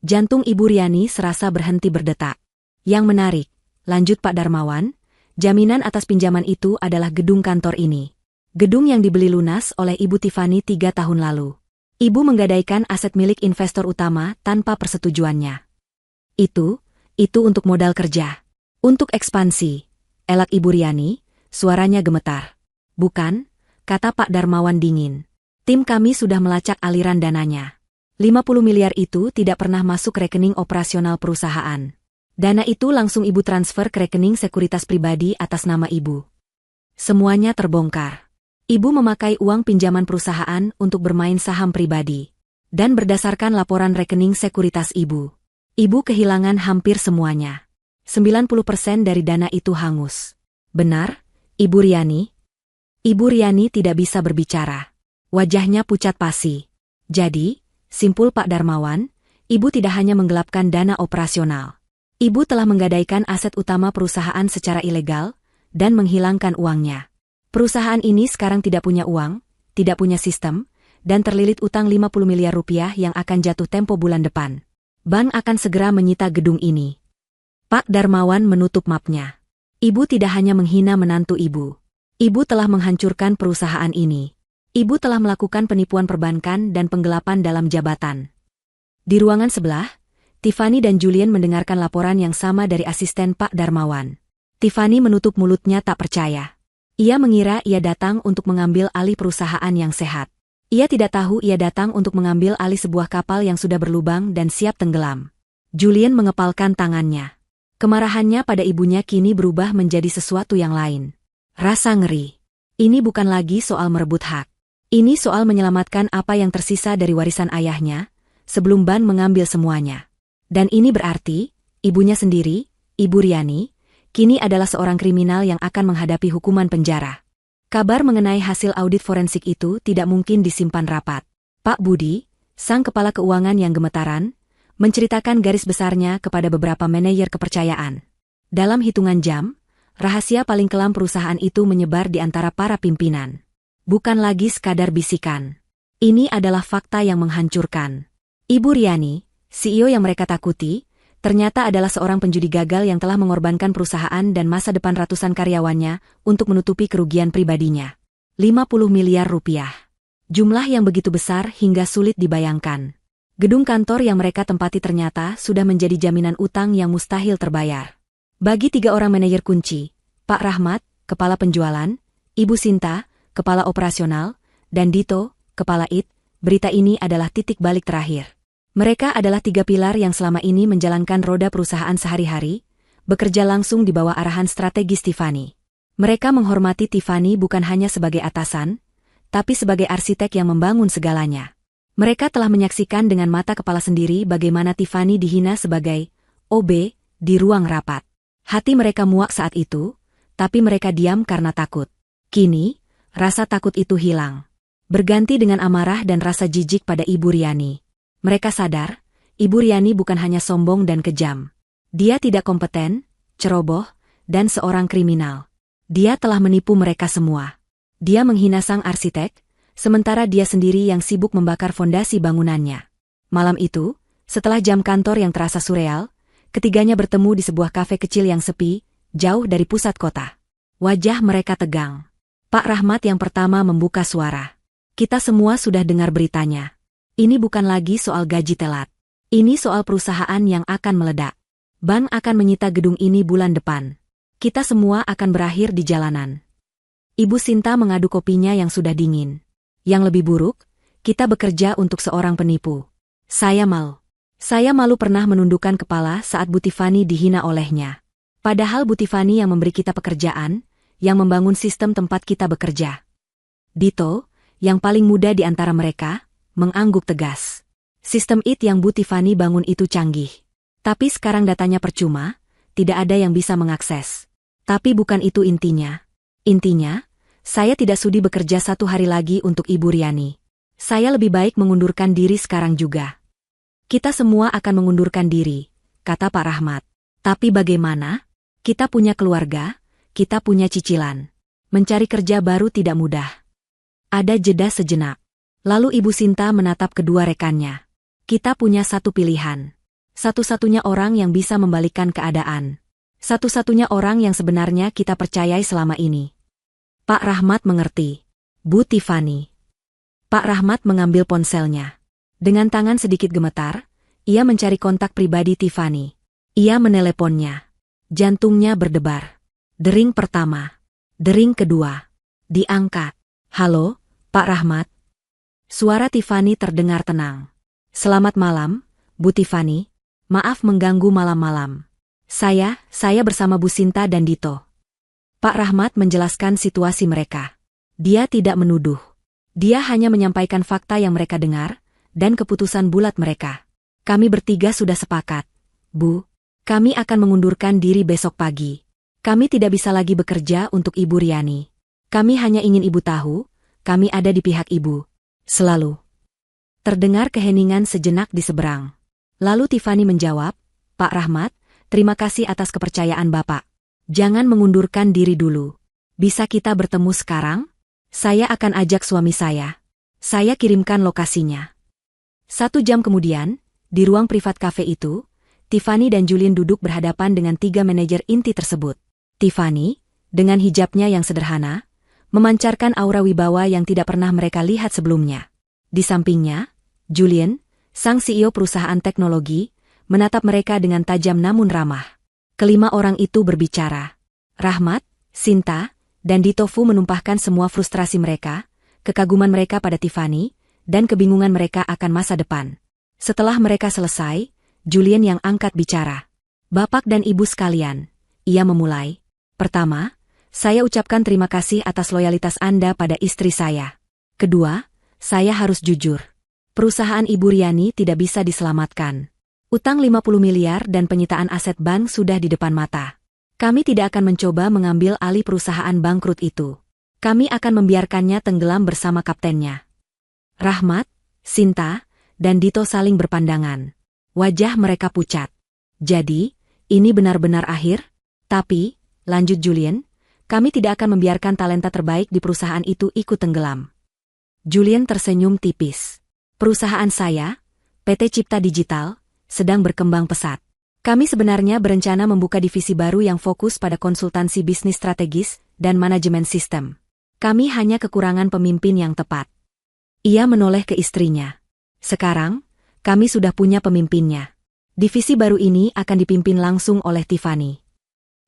Jantung Ibu Riani serasa berhenti berdetak. Yang menarik, lanjut Pak Darmawan, jaminan atas pinjaman itu adalah gedung kantor ini. Gedung yang dibeli lunas oleh Ibu Tiffany 3 tahun lalu. Ibu menggadaikan aset milik investor utama tanpa persetujuannya. Itu untuk modal kerja. Untuk ekspansi. Elak Ibu Riani, suaranya gemetar. Bukan, kata Pak Darmawan dingin. Tim kami sudah melacak aliran dananya. 50 miliar itu tidak pernah masuk rekening operasional perusahaan. Dana itu langsung Ibu transfer ke rekening sekuritas pribadi atas nama Ibu. Semuanya terbongkar. Ibu memakai uang pinjaman perusahaan untuk bermain saham pribadi. Dan berdasarkan laporan rekening sekuritas Ibu kehilangan hampir semuanya. 90% dari dana itu hangus. Benar, Ibu Riani? Ibu Riani tidak bisa berbicara. Wajahnya pucat pasi. Jadi, simpul Pak Darmawan, Ibu tidak hanya menggelapkan dana operasional. Ibu telah menggadaikan aset utama perusahaan secara ilegal, dan menghilangkan uangnya. Perusahaan ini sekarang tidak punya uang, tidak punya sistem, dan terlilit utang 50 miliar rupiah yang akan jatuh tempo bulan depan. Bank akan segera menyita gedung ini. Pak Darmawan menutup mapnya. Ibu tidak hanya menghina menantu Ibu. Ibu telah menghancurkan perusahaan ini. Ibu telah melakukan penipuan perbankan dan penggelapan dalam jabatan. Di ruangan sebelah, Tiffany dan Julien mendengarkan laporan yang sama dari asisten Pak Darmawan. Tiffany menutup mulutnya tak percaya. Ia mengira ia datang untuk mengambil alih perusahaan yang sehat. Ia tidak tahu ia datang untuk mengambil alih sebuah kapal yang sudah berlubang dan siap tenggelam. Julien mengepalkan tangannya. Kemarahannya pada ibunya kini berubah menjadi sesuatu yang lain. Rasa ngeri. Ini bukan lagi soal merebut hak. Ini soal menyelamatkan apa yang tersisa dari warisan ayahnya, sebelum Ban mengambil semuanya. Dan ini berarti, ibunya sendiri, Ibu Riani, kini adalah seorang kriminal yang akan menghadapi hukuman penjara. Kabar mengenai hasil audit forensik itu tidak mungkin disimpan rapat. Pak Budi, Sang kepala keuangan yang gemetaran, menceritakan garis besarnya kepada beberapa manajer kepercayaan. Dalam hitungan jam, rahasia paling kelam perusahaan itu menyebar di antara para pimpinan. Bukan lagi sekadar bisikan. Ini adalah fakta yang menghancurkan. Ibu Riani, CEO yang mereka takuti, ternyata adalah seorang penjudi gagal yang telah mengorbankan perusahaan dan masa depan ratusan karyawannya untuk menutupi kerugian pribadinya. 50 miliar rupiah. Jumlah yang begitu besar hingga sulit dibayangkan. Gedung kantor yang mereka tempati ternyata sudah menjadi jaminan utang yang mustahil terbayar. Bagi 3 orang manajer kunci, Pak Rahmat, kepala penjualan, Ibu Sinta, kepala operasional, dan Dito, kepala IT, berita ini adalah titik balik terakhir. Mereka adalah 3 pilar yang selama ini menjalankan roda perusahaan sehari-hari, bekerja langsung di bawah arahan strategis Tiffany. Mereka menghormati Tiffany bukan hanya sebagai atasan, tapi sebagai arsitek yang membangun segalanya. Mereka telah menyaksikan dengan mata kepala sendiri bagaimana Tiffany dihina sebagai OB di ruang rapat. Hati mereka muak saat itu, tapi mereka diam karena takut. Kini, rasa takut itu hilang. Berganti dengan amarah dan rasa jijik pada Ibu Riani. Mereka sadar, Ibu Riani bukan hanya sombong dan kejam. Dia tidak kompeten, ceroboh, dan seorang kriminal. Dia telah menipu mereka semua. Dia menghina sang arsitek, sementara dia sendiri yang sibuk membakar fondasi bangunannya. Malam itu, setelah jam kantor yang terasa surreal, ketiganya bertemu di sebuah kafe kecil yang sepi, jauh dari pusat kota. Wajah mereka tegang. Pak Rahmat yang pertama membuka suara. Kita semua sudah dengar beritanya. Ini bukan lagi soal gaji telat. Ini soal perusahaan yang akan meledak. Bank akan menyita gedung ini bulan depan. Kita semua akan berakhir di jalanan. Ibu Sinta mengadu kopinya yang sudah dingin. Yang lebih buruk, kita bekerja untuk seorang penipu. Saya malu pernah menundukkan kepala saat Bu Tiffany dihina olehnya. Padahal Bu Tiffany yang memberi kita pekerjaan, yang membangun sistem tempat kita bekerja. Dito, yang paling muda di antara mereka, mengangguk tegas. Sistem IT yang Bu Tiffany bangun itu canggih. Tapi sekarang datanya percuma, tidak ada yang bisa mengakses. Tapi bukan itu intinya. Intinya, saya tidak sudi bekerja 1 hari lagi untuk Ibu Riani. Saya lebih baik mengundurkan diri sekarang juga. Kita semua akan mengundurkan diri, kata Pak Rahmat. Tapi bagaimana? Kita punya keluarga, kita punya cicilan. Mencari kerja baru tidak mudah. Ada jeda sejenak. Lalu Ibu Sinta menatap kedua rekannya. Kita punya satu pilihan. Satu-satunya orang yang bisa membalikkan keadaan. Satu-satunya orang yang sebenarnya kita percayai selama ini. Pak Rahmat mengerti. Bu Tiffany. Pak Rahmat mengambil ponselnya. Dengan tangan sedikit gemetar, ia mencari kontak pribadi Tiffany. Ia meneleponnya. Jantungnya berdebar. Dering pertama. Dering kedua. Diangkat. Halo, Pak Rahmat. Suara Tiffany terdengar tenang. Selamat malam, Bu Tiffany. Maaf mengganggu malam-malam. Saya bersama Bu Sinta dan Dito. Pak Rahmat menjelaskan situasi mereka. Dia tidak menuduh. Dia hanya menyampaikan fakta yang mereka dengar, dan keputusan bulat mereka. Kami bertiga sudah sepakat. Bu, kami akan mengundurkan diri besok pagi. Kami tidak bisa lagi bekerja untuk Ibu Riani. Kami hanya ingin Ibu tahu, kami ada di pihak Ibu. Selalu. Terdengar keheningan sejenak di seberang. Lalu Tiffany menjawab, Pak Rahmat, terima kasih atas kepercayaan Bapak. Jangan mengundurkan diri dulu. Bisa kita bertemu sekarang? Saya akan ajak suami saya. Saya kirimkan lokasinya. 1 jam kemudian, di ruang privat kafe itu, Tiffany dan Julien duduk berhadapan dengan 3 manajer inti tersebut. Tiffany, dengan hijabnya yang sederhana, memancarkan aura wibawa yang tidak pernah mereka lihat sebelumnya. Di sampingnya, Julien, sang CEO perusahaan teknologi, menatap mereka dengan tajam namun ramah. Kelima orang itu berbicara. Rahmat, Sinta, dan Dito Fu menumpahkan semua frustrasi mereka, kekaguman mereka pada Tiffany, dan kebingungan mereka akan masa depan. Setelah mereka selesai, Julien yang angkat bicara. Bapak dan Ibu sekalian, ia memulai. Pertama, saya ucapkan terima kasih atas loyalitas Anda pada istri saya. Kedua, saya harus jujur. Perusahaan Ibu Riani tidak bisa diselamatkan. Utang 50 miliar dan penyitaan aset bank sudah di depan mata. Kami tidak akan mencoba mengambil alih perusahaan bangkrut itu. Kami akan membiarkannya tenggelam bersama kaptennya. Rahmat, Sinta, dan Dito saling berpandangan. Wajah mereka pucat. Jadi, ini benar-benar akhir? Tapi, lanjut Julian, kami tidak akan membiarkan talenta terbaik di perusahaan itu ikut tenggelam. Julian tersenyum tipis. Perusahaan saya, PT Cipta Digital, sedang berkembang pesat. Kami sebenarnya berencana membuka divisi baru yang fokus pada konsultansi bisnis strategis dan manajemen sistem. Kami hanya kekurangan pemimpin yang tepat. Ia menoleh ke istrinya. Sekarang, kami sudah punya pemimpinnya. Divisi baru ini akan dipimpin langsung oleh Tiffany.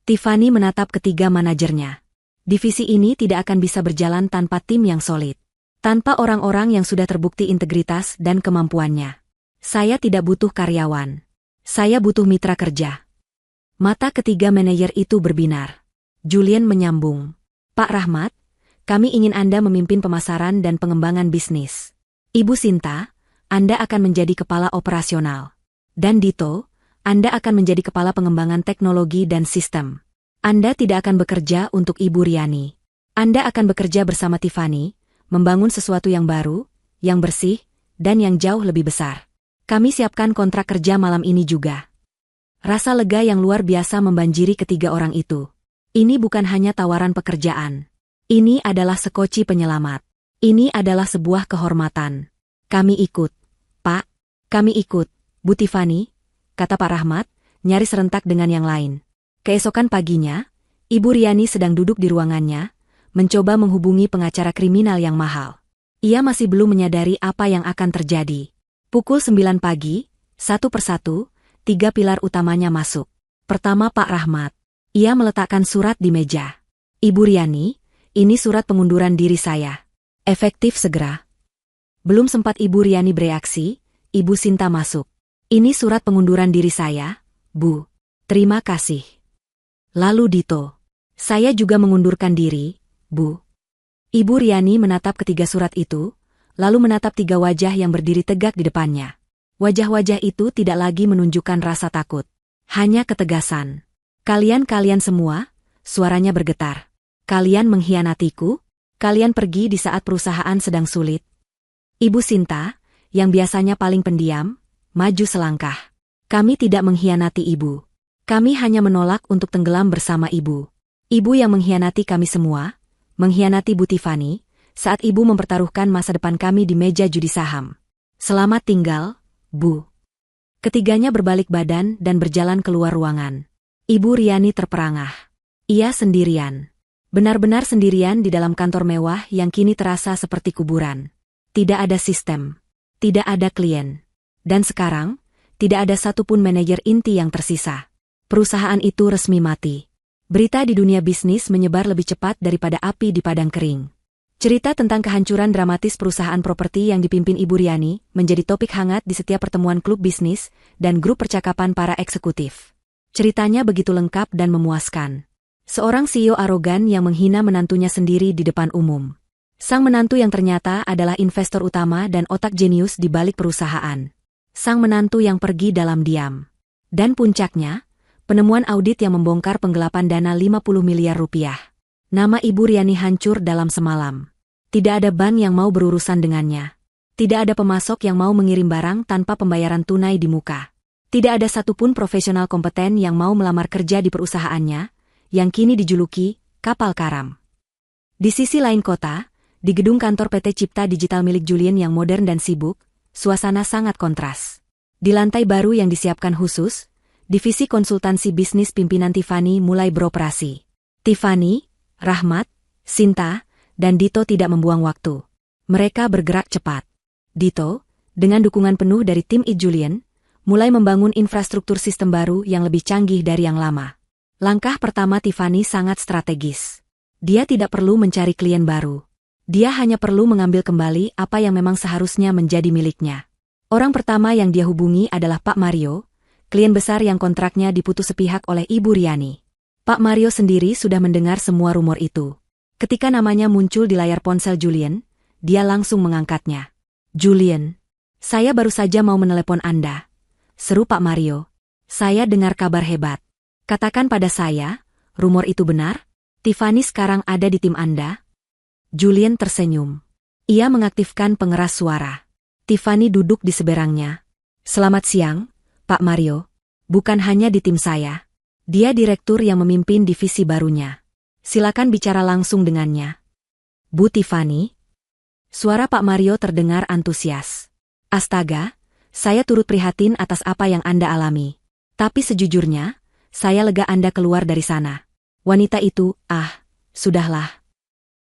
Tiffany menatap ketiga manajernya. Divisi ini tidak akan bisa berjalan tanpa tim yang solid. Tanpa orang-orang yang sudah terbukti integritas dan kemampuannya. Saya tidak butuh karyawan. Saya butuh mitra kerja. Mata ketiga manajer itu berbinar. Julian menyambung. Pak Rahmat, kami ingin Anda memimpin pemasaran dan pengembangan bisnis. Ibu Sinta, Anda akan menjadi kepala operasional. Dan Dito, Anda akan menjadi kepala pengembangan teknologi dan sistem. Anda tidak akan bekerja untuk Ibu Riani. Anda akan bekerja bersama Tiffany, membangun sesuatu yang baru, yang bersih, dan yang jauh lebih besar. Kami siapkan kontrak kerja malam ini juga. Rasa lega yang luar biasa membanjiri ketiga orang itu. Ini bukan hanya tawaran pekerjaan. Ini adalah sekoci penyelamat. Ini adalah sebuah kehormatan. Kami ikut, Pak. Kami ikut, Bu Tiffany, kata Pak Rahmat, nyaris serentak dengan yang lain. Keesokan paginya, Ibu Riani sedang duduk di ruangannya, mencoba menghubungi pengacara kriminal yang mahal. Ia masih belum menyadari apa yang akan terjadi. Pukul 9 pagi, satu persatu, tiga pilar utamanya masuk. Pertama Pak Rahmat. Ia meletakkan surat di meja. Ibu Riani, ini surat pengunduran diri saya. Efektif segera. Belum sempat Ibu Riani bereaksi, Ibu Sinta masuk. Ini surat pengunduran diri saya, Bu. Terima kasih. Lalu Dito. Saya juga mengundurkan diri, Bu. Ibu Riani menatap ketiga surat itu, lalu menatap tiga wajah yang berdiri tegak di depannya. Wajah-wajah itu tidak lagi menunjukkan rasa takut. Hanya ketegasan. Kalian semua, suaranya bergetar. Kalian mengkhianatiku? Kalian pergi di saat perusahaan sedang sulit? Ibu Sinta, yang biasanya paling pendiam, maju selangkah. Kami tidak mengkhianati Ibu. Kami hanya menolak untuk tenggelam bersama Ibu. Ibu yang mengkhianati kami semua, mengkhianati Bu Tiffany, saat Ibu mempertaruhkan masa depan kami di meja judi saham. Selamat tinggal, Bu. Ketiganya berbalik badan dan berjalan keluar ruangan. Ibu Riani terperangah. Ia sendirian. Benar-benar sendirian di dalam kantor mewah yang kini terasa seperti kuburan. Tidak ada sistem. Tidak ada klien. Dan sekarang, tidak ada satupun manajer inti yang tersisa. Perusahaan itu resmi mati. Berita di dunia bisnis menyebar lebih cepat daripada api di padang kering. Cerita tentang kehancuran dramatis perusahaan properti yang dipimpin Ibu Riani menjadi topik hangat di setiap pertemuan klub bisnis dan grup percakapan para eksekutif. Ceritanya begitu lengkap dan memuaskan. Seorang CEO arogan yang menghina menantunya sendiri di depan umum. Sang menantu yang ternyata adalah investor utama dan otak jenius di balik perusahaan. Sang menantu yang pergi dalam diam. Dan puncaknya, penemuan audit yang membongkar penggelapan dana 50 miliar rupiah. Nama Ibu Riani hancur dalam semalam. Tidak ada bank yang mau berurusan dengannya. Tidak ada pemasok yang mau mengirim barang tanpa pembayaran tunai di muka. Tidak ada satupun profesional kompeten yang mau melamar kerja di perusahaannya, yang kini dijuluki kapal karam. Di sisi lain kota, di gedung kantor PT Cipta Digital milik Julian yang modern dan sibuk, suasana sangat kontras. Di lantai baru yang disiapkan khusus, divisi konsultansi bisnis pimpinan Tiffany mulai beroperasi. Tiffany, Rahmat, Sinta, dan Dito tidak membuang waktu. Mereka bergerak cepat. Dito, dengan dukungan penuh dari tim Julian, mulai membangun infrastruktur sistem baru yang lebih canggih dari yang lama. Langkah pertama Tiffany sangat strategis. Dia tidak perlu mencari klien baru. Dia hanya perlu mengambil kembali apa yang memang seharusnya menjadi miliknya. Orang pertama yang dia hubungi adalah Pak Mario, klien besar yang kontraknya diputus sepihak oleh Ibu Riani. Pak Mario sendiri sudah mendengar semua rumor itu. Ketika namanya muncul di layar ponsel Julian, dia langsung mengangkatnya. Julian, saya baru saja mau menelepon Anda. Seru Pak Mario. Saya dengar kabar hebat. Katakan pada saya, rumor itu benar? Tiffany sekarang ada di tim Anda? Julian tersenyum. Ia mengaktifkan pengeras suara. Tiffany duduk di seberangnya. Selamat siang, Pak Mario. Bukan hanya di tim saya. Dia direktur yang memimpin divisi barunya. Silakan bicara langsung dengannya. Bu Tiffany. Suara Pak Mario terdengar antusias. Astaga, saya turut prihatin atas apa yang Anda alami. Tapi sejujurnya, saya lega Anda keluar dari sana. Wanita itu, sudahlah.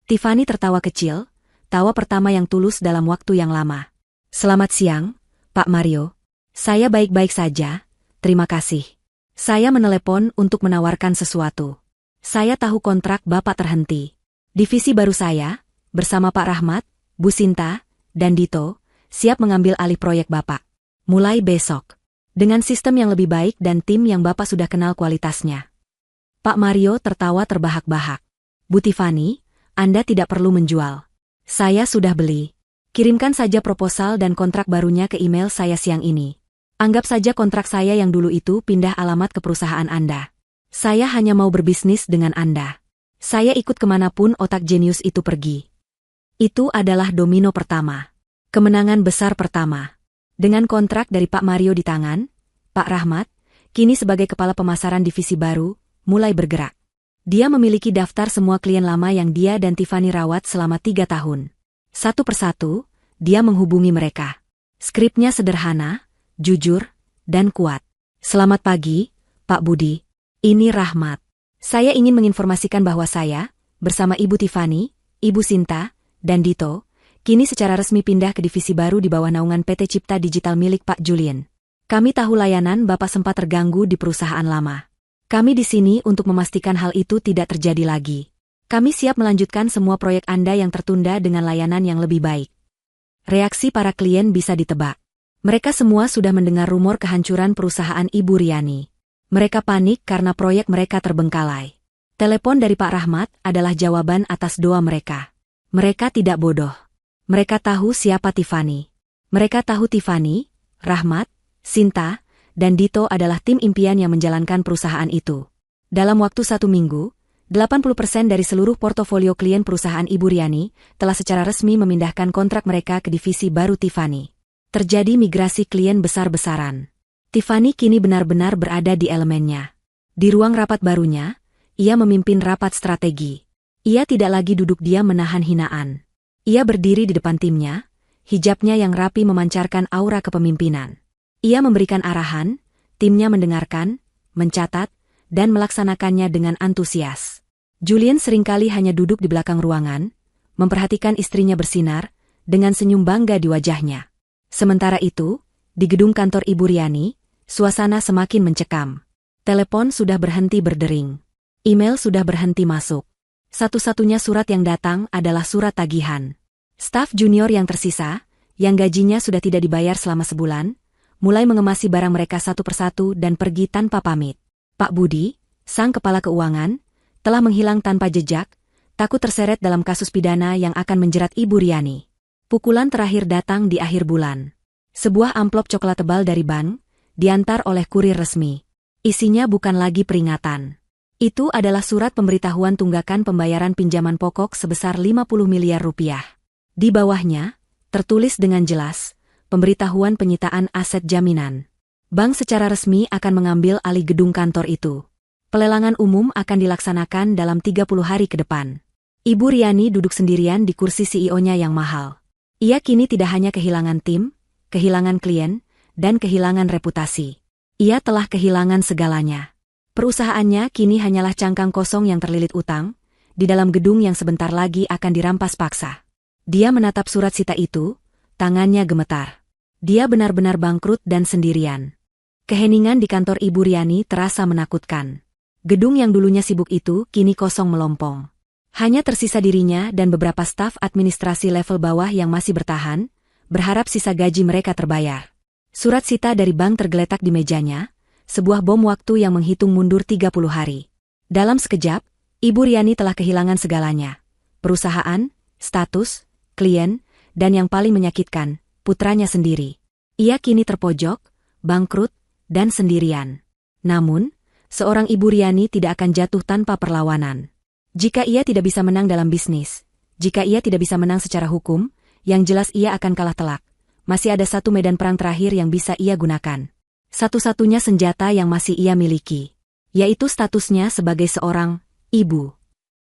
Tiffany tertawa kecil, tawa pertama yang tulus dalam waktu yang lama. Selamat siang, Pak Mario. Saya baik-baik saja, terima kasih. Saya menelepon untuk menawarkan sesuatu. Saya tahu kontrak Bapak terhenti. Divisi baru saya, bersama Pak Rahmat, Bu Sinta, dan Dito, siap mengambil alih proyek Bapak. Mulai besok. Dengan sistem yang lebih baik dan tim yang Bapak sudah kenal kualitasnya. Pak Mario tertawa terbahak-bahak. Bu Tiffany, Anda tidak perlu menjual. Saya sudah beli. Kirimkan saja proposal dan kontrak barunya ke email saya siang ini. Anggap saja kontrak saya yang dulu itu pindah alamat ke perusahaan Anda. Saya hanya mau berbisnis dengan Anda. Saya ikut kemanapun otak jenius itu pergi. Itu adalah domino pertama. Kemenangan besar pertama. Dengan kontrak dari Pak Mario di tangan, Pak Rahmat, kini sebagai kepala pemasaran divisi baru, mulai bergerak. Dia memiliki daftar semua klien lama yang dia dan Tiffany rawat selama 3 tahun. Satu persatu, dia menghubungi mereka. Skripnya sederhana, jujur, dan kuat. Selamat pagi, Pak Budi. Ini Rahmat. Saya ingin menginformasikan bahwa saya, bersama Ibu Tiffany, Ibu Sinta, dan Dito, kini secara resmi pindah ke divisi baru di bawah naungan PT Cipta Digital milik Pak Julien. Kami tahu layanan Bapak sempat terganggu di perusahaan lama. Kami di sini untuk memastikan hal itu tidak terjadi lagi. Kami siap melanjutkan semua proyek Anda yang tertunda dengan layanan yang lebih baik. Reaksi para klien bisa ditebak. Mereka semua sudah mendengar rumor kehancuran perusahaan Ibu Riani. Mereka panik karena proyek mereka terbengkalai. Telepon dari Pak Rahmat adalah jawaban atas doa mereka. Mereka tidak bodoh. Mereka tahu siapa Tiffany. Mereka tahu Tiffany, Rahmat, Sinta, dan Dito adalah tim impian yang menjalankan perusahaan itu. Dalam waktu 1 minggu, 80% dari seluruh portofolio klien perusahaan Ibu Riani telah secara resmi memindahkan kontrak mereka ke divisi baru Tiffany. Terjadi migrasi klien besar-besaran. Tiffany kini benar-benar berada di elemennya. Di ruang rapat barunya, ia memimpin rapat strategi. Ia tidak lagi duduk diam menahan hinaan. Ia berdiri di depan timnya, hijabnya yang rapi memancarkan aura kepemimpinan. Ia memberikan arahan, timnya mendengarkan, mencatat, dan melaksanakannya dengan antusias. Julien seringkali hanya duduk di belakang ruangan, memperhatikan istrinya bersinar, dengan senyum bangga di wajahnya. Sementara itu, di gedung kantor Ibu Riani, suasana semakin mencekam. Telepon sudah berhenti berdering. Email sudah berhenti masuk. Satu-satunya surat yang datang adalah surat tagihan. Staf junior yang tersisa, yang gajinya sudah tidak dibayar selama sebulan, mulai mengemasi barang mereka satu persatu dan pergi tanpa pamit. Pak Budi, sang kepala keuangan, telah menghilang tanpa jejak, takut terseret dalam kasus pidana yang akan menjerat Ibu Riani. Pukulan terakhir datang di akhir bulan. Sebuah amplop coklat tebal dari bank, diantar oleh kurir resmi. Isinya bukan lagi peringatan. Itu adalah surat pemberitahuan tunggakan pembayaran pinjaman pokok sebesar 50 miliar rupiah. Di bawahnya, tertulis dengan jelas, pemberitahuan penyitaan aset jaminan. Bank secara resmi akan mengambil alih gedung kantor itu. Pelelangan umum akan dilaksanakan dalam 30 hari ke depan. Ibu Riani duduk sendirian di kursi CEO-nya yang mahal. Ia kini tidak hanya kehilangan tim, kehilangan klien, dan kehilangan reputasi. Ia telah kehilangan segalanya. Perusahaannya kini hanyalah cangkang kosong yang terlilit utang, di dalam gedung yang sebentar lagi akan dirampas paksa. Dia menatap surat sita itu, tangannya gemetar. Dia benar-benar bangkrut dan sendirian. Keheningan di kantor Ibu Riani terasa menakutkan. Gedung yang dulunya sibuk itu kini kosong melompong. Hanya tersisa dirinya dan beberapa staf administrasi level bawah yang masih bertahan, berharap sisa gaji mereka terbayar. Surat sita dari bank tergeletak di mejanya, sebuah bom waktu yang menghitung mundur 30 hari. Dalam sekejap, Ibu Riani telah kehilangan segalanya. Perusahaan, status, klien, dan yang paling menyakitkan, putranya sendiri. Ia kini terpojok, bangkrut, dan sendirian. Namun, seorang Ibu Riani tidak akan jatuh tanpa perlawanan. Jika ia tidak bisa menang dalam bisnis, jika ia tidak bisa menang secara hukum, yang jelas ia akan kalah telak. masih ada satu medan perang terakhir yang bisa ia gunakan. Satu-satunya senjata yang masih ia miliki, yaitu statusnya sebagai seorang ibu.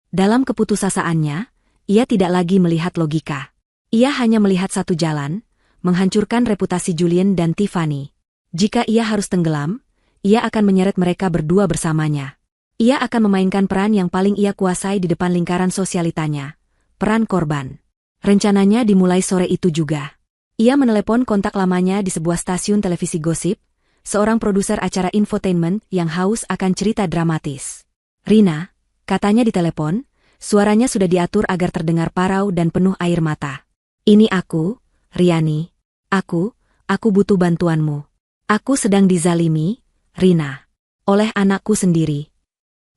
Dalam keputusasaannya, ia tidak lagi melihat logika. Ia hanya melihat satu jalan, menghancurkan reputasi Julian dan Tiffany. Jika ia harus tenggelam, ia akan menyeret mereka berdua bersamanya. Ia akan memainkan peran yang paling ia kuasai di depan lingkaran sosialitanya, peran korban. Rencananya dimulai sore itu juga. Ia menelepon kontak lamanya di sebuah stasiun televisi gosip, seorang produser acara infotainment yang haus akan cerita dramatis. "Rina," katanya di telepon, suaranya sudah diatur agar terdengar parau dan penuh air mata. "Ini aku, Riani. Aku butuh bantuanmu. Aku sedang dizalimi, Rina, oleh anakku sendiri."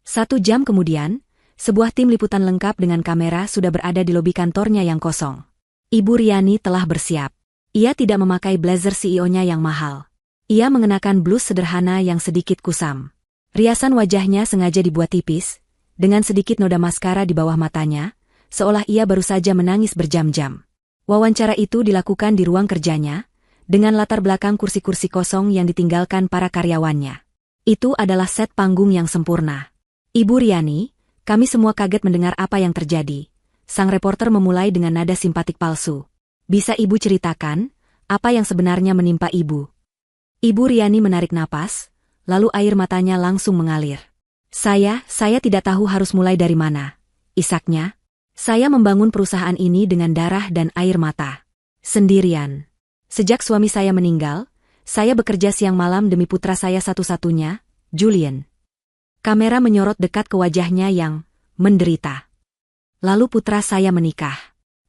1 jam kemudian, sebuah tim liputan lengkap dengan kamera sudah berada di lobi kantornya yang kosong. Ibu Riani telah bersiap. Ia tidak memakai blazer CEO-nya yang mahal. Ia mengenakan blus sederhana yang sedikit kusam. Riasan wajahnya sengaja dibuat tipis, dengan sedikit noda maskara di bawah matanya, seolah ia baru saja menangis berjam-jam. Wawancara itu dilakukan di ruang kerjanya, dengan latar belakang kursi-kursi kosong yang ditinggalkan para karyawannya. Itu adalah set panggung yang sempurna. "Ibu Riani, kami semua kaget mendengar apa yang terjadi." Sang reporter memulai dengan nada simpatik palsu. "Bisa ibu ceritakan, apa yang sebenarnya menimpa ibu?" Ibu Riani menarik napas, lalu air matanya langsung mengalir. Saya tidak tahu harus mulai dari mana," isaknya. "Saya membangun perusahaan ini dengan darah dan air mata. Sendirian. Sejak suami saya meninggal, saya bekerja siang malam demi putra saya satu-satunya, Julian." Kamera menyorot dekat ke wajahnya yang menderita. "Lalu putra saya menikah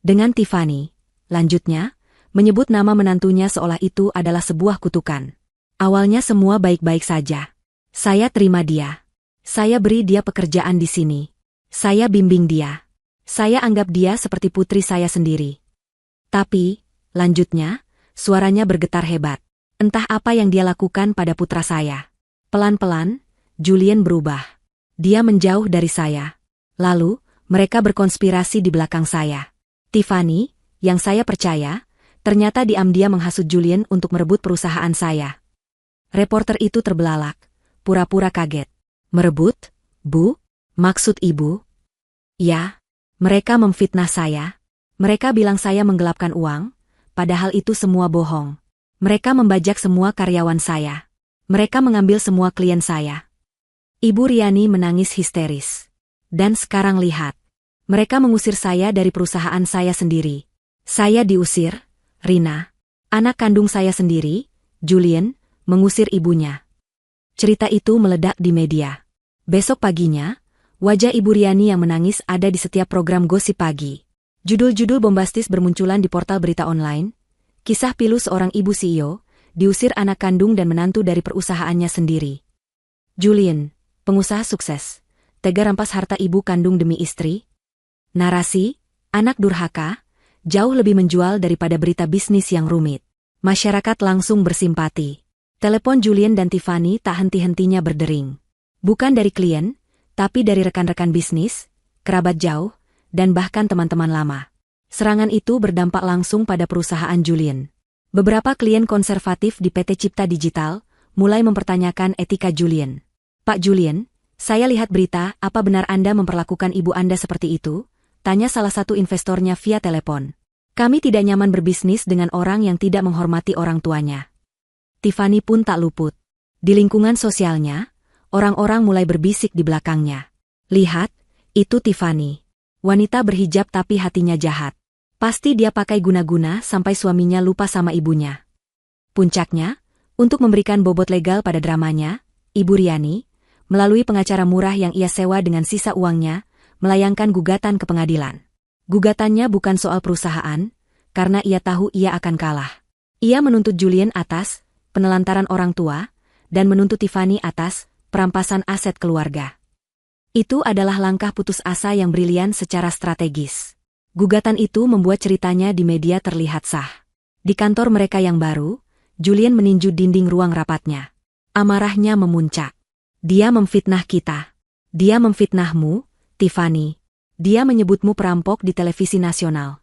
dengan Tiffany," lanjutnya, menyebut nama menantunya seolah itu adalah sebuah kutukan. "Awalnya semua baik-baik saja. Saya terima dia. Saya beri dia pekerjaan di sini. Saya bimbing dia. Saya anggap dia seperti putri saya sendiri. Tapi," lanjutnya, suaranya bergetar hebat, "entah apa yang dia lakukan pada putra saya. Pelan-pelan, Julian berubah. Dia menjauh dari saya. Lalu, mereka berkonspirasi di belakang saya. Tiffany, yang saya percaya, ternyata diam-diam menghasut Julian untuk merebut perusahaan saya." Reporter itu terbelalak, pura-pura kaget. "Merebut, Bu? Maksud ibu?" "Ya, mereka memfitnah saya. Mereka bilang saya menggelapkan uang, padahal itu semua bohong. Mereka membajak semua karyawan saya. Mereka mengambil semua klien saya." Ibu Riani menangis histeris. "Dan sekarang lihat. Mereka mengusir saya dari perusahaan saya sendiri. Saya diusir, Rina. Anak kandung saya sendiri, Julian, mengusir ibunya." Cerita itu meledak di media. Besok paginya, wajah Ibu Riani yang menangis ada di setiap program gosip pagi. Judul-judul bombastis bermunculan di portal berita online. Kisah pilu seorang ibu CEO, diusir anak kandung dan menantu dari perusahaannya sendiri. Julian, pengusaha sukses, tega rampas harta ibu kandung demi istri. Narasi, anak durhaka, jauh lebih menjual daripada berita bisnis yang rumit. Masyarakat langsung bersimpati. Telepon Julian dan Tiffany tak henti-hentinya berdering. Bukan dari klien, tapi dari rekan-rekan bisnis, kerabat jauh, dan bahkan teman-teman lama. Serangan itu berdampak langsung pada perusahaan Julian. Beberapa klien konservatif di PT Cipta Digital mulai mempertanyakan etika Julian. "Pak Julian, saya lihat berita, apa benar Anda memperlakukan ibu Anda seperti itu?" tanya salah satu investornya via telepon. "Kami tidak nyaman berbisnis dengan orang yang tidak menghormati orang tuanya." Tiffany pun tak luput. Di lingkungan sosialnya, orang-orang mulai berbisik di belakangnya. "Lihat, itu Tiffany. Wanita berhijab tapi hatinya jahat. Pasti dia pakai guna-guna sampai suaminya lupa sama ibunya." Puncaknya, untuk memberikan bobot legal pada dramanya, Ibu Riani, melalui pengacara murah yang ia sewa dengan sisa uangnya, melayangkan gugatan ke pengadilan. Gugatannya bukan soal perusahaan, karena ia tahu ia akan kalah. Ia menuntut Julian atas penelantaran orang tua, dan menuntut Tiffany atas perampasan aset keluarga. Itu adalah langkah putus asa yang brilian secara strategis. Gugatan itu membuat ceritanya di media terlihat sah. Di kantor mereka yang baru, Julian meninju dinding ruang rapatnya. Amarahnya memuncak. "Dia memfitnah kita. Dia memfitnahmu, Tiffany. Dia menyebutmu perampok di televisi nasional."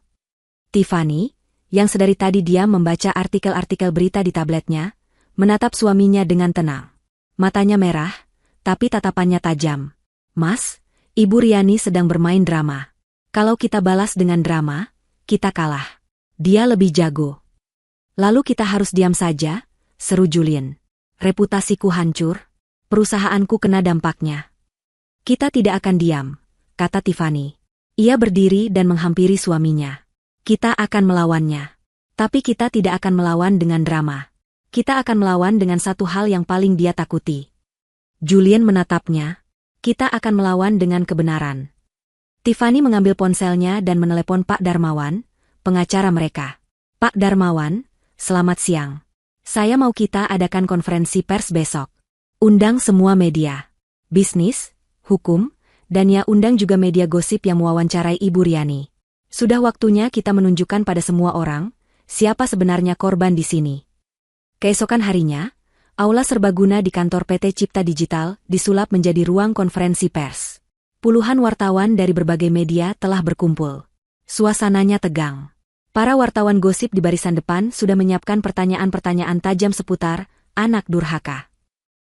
"Tiffany, yang sedari tadi diam membaca artikel-artikel berita di tabletnya, menatap suaminya dengan tenang. Matanya merah, tapi tatapannya tajam. "Mas, Ibu Riani sedang bermain drama. Kalau kita balas dengan drama, kita kalah. Dia lebih jago." "Lalu kita harus diam saja?" seru Julien. "Reputasiku hancur. Perusahaanku kena dampaknya." "Kita tidak akan diam," kata Tiffany. Ia berdiri dan menghampiri suaminya. "Kita akan melawannya. Tapi kita tidak akan melawan dengan drama. Kita akan melawan dengan satu hal yang paling dia takuti." Julien menatapnya. "Kita akan melawan dengan kebenaran." Tiffany mengambil ponselnya dan menelepon Pak Darmawan, pengacara mereka. "Pak Darmawan, selamat siang. Saya mau kita adakan konferensi pers besok. Undang semua media, bisnis, hukum, dan ya undang juga media gosip yang mewawancarai Ibu Riani. Sudah waktunya kita menunjukkan pada semua orang, siapa sebenarnya korban di sini." Keesokan harinya, aula serbaguna di kantor PT Cipta Digital disulap menjadi ruang konferensi pers. Puluhan wartawan dari berbagai media telah berkumpul. Suasananya tegang. Para wartawan gosip di barisan depan sudah menyiapkan pertanyaan-pertanyaan tajam seputar anak durhaka.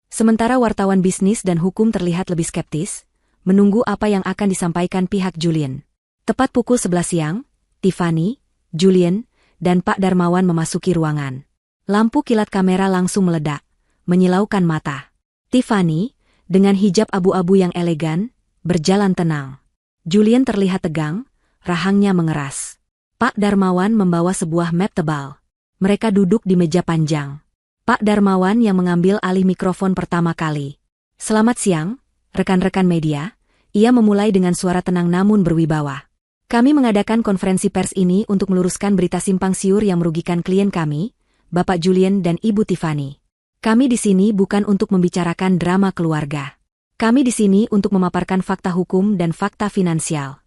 Sementara wartawan bisnis dan hukum terlihat lebih skeptis, menunggu apa yang akan disampaikan pihak Julien. Tepat pukul 11 siang, Tiffany, Julien, dan Pak Darmawan memasuki ruangan. Lampu kilat kamera langsung meledak, menyilaukan mata. Tiffany, dengan hijab abu-abu yang elegan, berjalan tenang. Julien terlihat tegang, rahangnya mengeras. Pak Darmawan membawa sebuah map tebal. Mereka duduk di meja panjang. Pak Darmawan yang mengambil alih mikrofon pertama kali. "Selamat siang, rekan-rekan media." Ia memulai dengan suara tenang namun berwibawa. "Kami mengadakan konferensi pers ini untuk meluruskan berita simpang siur yang merugikan klien kami, Bapak Julien dan Ibu Tiffany. Kami di sini bukan untuk membicarakan drama keluarga. Kami di sini untuk memaparkan fakta hukum dan fakta finansial."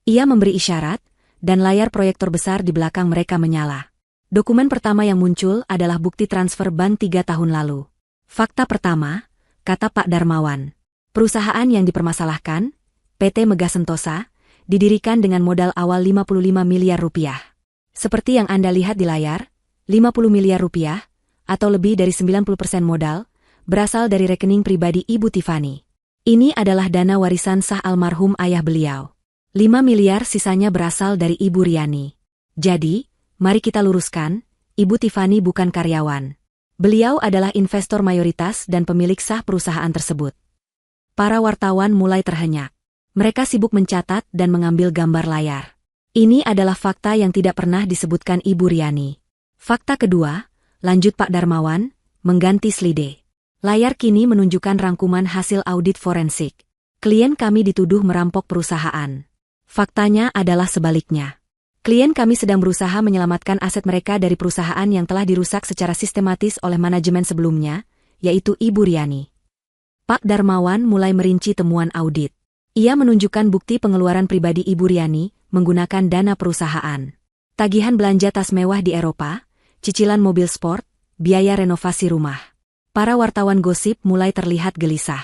Ia memberi isyarat, dan layar proyektor besar di belakang mereka menyala. Dokumen pertama yang muncul adalah bukti transfer bank 3 tahun lalu. "Fakta pertama," kata Pak Darmawan. "Perusahaan yang dipermasalahkan, PT Megah Sentosa, didirikan dengan modal awal 55 miliar rupiah. Seperti yang Anda lihat di layar, 50 miliar rupiah, atau lebih dari 90% modal, berasal dari rekening pribadi Ibu Tiffany. Ini adalah dana warisan sah almarhum ayah beliau. 5 miliar sisanya berasal dari Ibu Riani. Jadi, mari kita luruskan, Ibu Tiffany bukan karyawan. Beliau adalah investor mayoritas dan pemilik sah perusahaan tersebut." Para wartawan mulai terhenyak. Mereka sibuk mencatat dan mengambil gambar layar. Ini adalah fakta yang tidak pernah disebutkan Ibu Riani. "Fakta kedua," lanjut Pak Darmawan, mengganti slide. "Layar kini menunjukkan rangkuman hasil audit forensik. Klien kami dituduh merampok perusahaan. Faktanya adalah sebaliknya. Klien kami sedang berusaha menyelamatkan aset mereka dari perusahaan yang telah dirusak secara sistematis oleh manajemen sebelumnya, yaitu Ibu Riani." Pak Darmawan mulai merinci temuan audit. Ia menunjukkan bukti pengeluaran pribadi Ibu Riani menggunakan dana perusahaan. Tagihan belanja tas mewah di Eropa, cicilan mobil sport, biaya renovasi rumah. Para wartawan gosip mulai terlihat gelisah.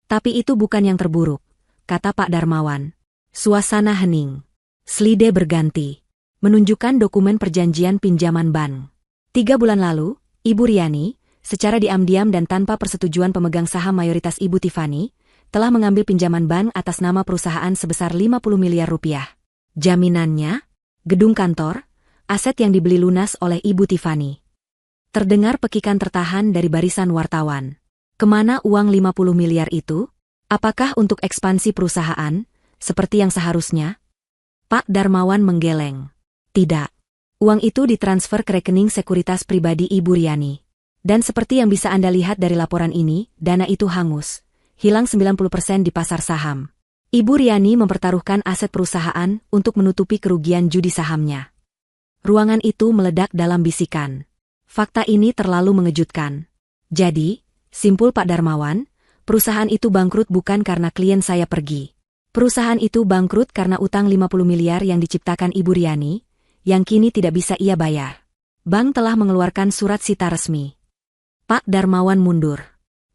"Tapi itu bukan yang terburuk," kata Pak Darmawan. Suasana hening. Slide berganti. Menunjukkan dokumen perjanjian pinjaman bank. 3 bulan lalu, Ibu Riani, secara diam-diam dan tanpa persetujuan pemegang saham mayoritas Ibu Tiffany, telah mengambil pinjaman bank atas nama perusahaan sebesar 50 miliar rupiah. Jaminannya, gedung kantor, aset yang dibeli lunas oleh Ibu Tiffany. Terdengar pekikan tertahan dari barisan wartawan. Kemana uang 50 miliar itu? Apakah untuk ekspansi perusahaan, seperti yang seharusnya? Pak Darmawan menggeleng. Tidak. Uang itu ditransfer ke rekening sekuritas pribadi Ibu Riani. Dan seperti yang bisa Anda lihat dari laporan ini, dana itu hangus. Hilang 90% di pasar saham. Ibu Riani mempertaruhkan aset perusahaan untuk menutupi kerugian judi sahamnya. Ruangan itu meledak dalam bisikan. Fakta ini terlalu mengejutkan. Jadi, simpul Pak Darmawan, perusahaan itu bangkrut bukan karena klien saya pergi. Perusahaan itu bangkrut karena utang 50 miliar yang diciptakan Ibu Riani, yang kini tidak bisa ia bayar. Bank telah mengeluarkan surat sita resmi. Pak Darmawan mundur.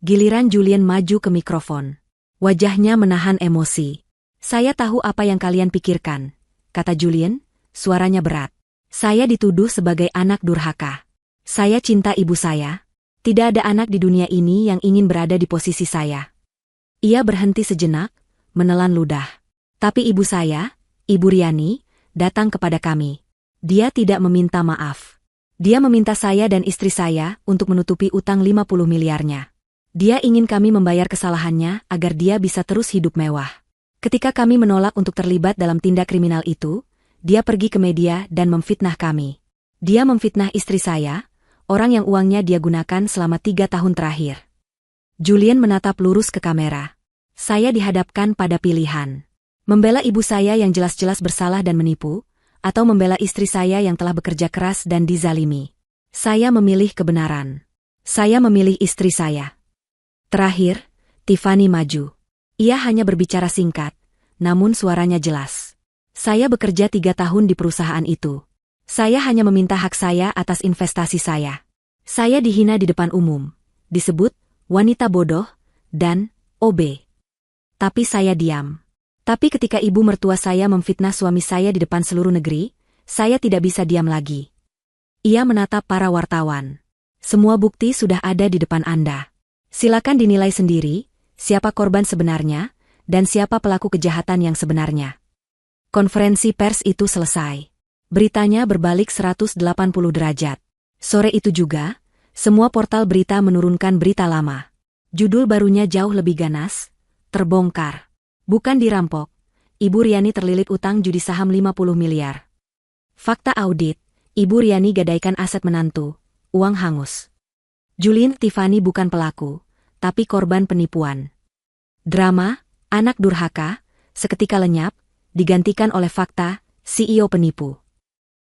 Giliran Julien maju ke mikrofon. Wajahnya menahan emosi. "Saya tahu apa yang kalian pikirkan," kata Julien, suaranya berat. Saya dituduh sebagai anak durhaka. Saya cinta ibu saya. Tidak ada anak di dunia ini yang ingin berada di posisi saya. Ia berhenti sejenak, menelan ludah. Tapi ibu saya, Ibu Riani, datang kepada kami. Dia tidak meminta maaf. Dia meminta saya dan istri saya untuk menutupi utang 50 miliarnya. Dia ingin kami membayar kesalahannya agar dia bisa terus hidup mewah. Ketika kami menolak untuk terlibat dalam tindak kriminal itu, dia pergi ke media dan memfitnah kami. Dia memfitnah istri saya, orang yang uangnya dia gunakan selama 3 tahun terakhir. Julian menatap lurus ke kamera. Saya dihadapkan pada pilihan. Membela ibu saya yang jelas-jelas bersalah dan menipu, atau membela istri saya yang telah bekerja keras dan dizalimi. Saya memilih kebenaran. Saya memilih istri saya. Terakhir, Tiffany maju. Ia hanya berbicara singkat, namun suaranya jelas. Saya bekerja 3 tahun di perusahaan itu. Saya hanya meminta hak saya atas investasi saya. Saya dihina di depan umum, disebut wanita bodoh, dan OB. Tapi saya diam. Tapi ketika ibu mertua saya memfitnah suami saya di depan seluruh negeri, saya tidak bisa diam lagi. Ia menatap para wartawan. Semua bukti sudah ada di depan Anda. Silakan dinilai sendiri, siapa korban sebenarnya, dan siapa pelaku kejahatan yang sebenarnya. Konferensi pers itu selesai. Beritanya berbalik 180 derajat. Sore itu juga, semua portal berita menurunkan berita lama. Judul barunya jauh lebih ganas, terbongkar. Bukan dirampok, Ibu Riani terlilit utang judi saham 50 miliar. Fakta audit, Ibu Riani gadaikan aset menantu, uang hangus. Julian Tiffany bukan pelaku, tapi korban penipuan. Drama, anak durhaka, seketika lenyap, digantikan oleh fakta, CEO penipu.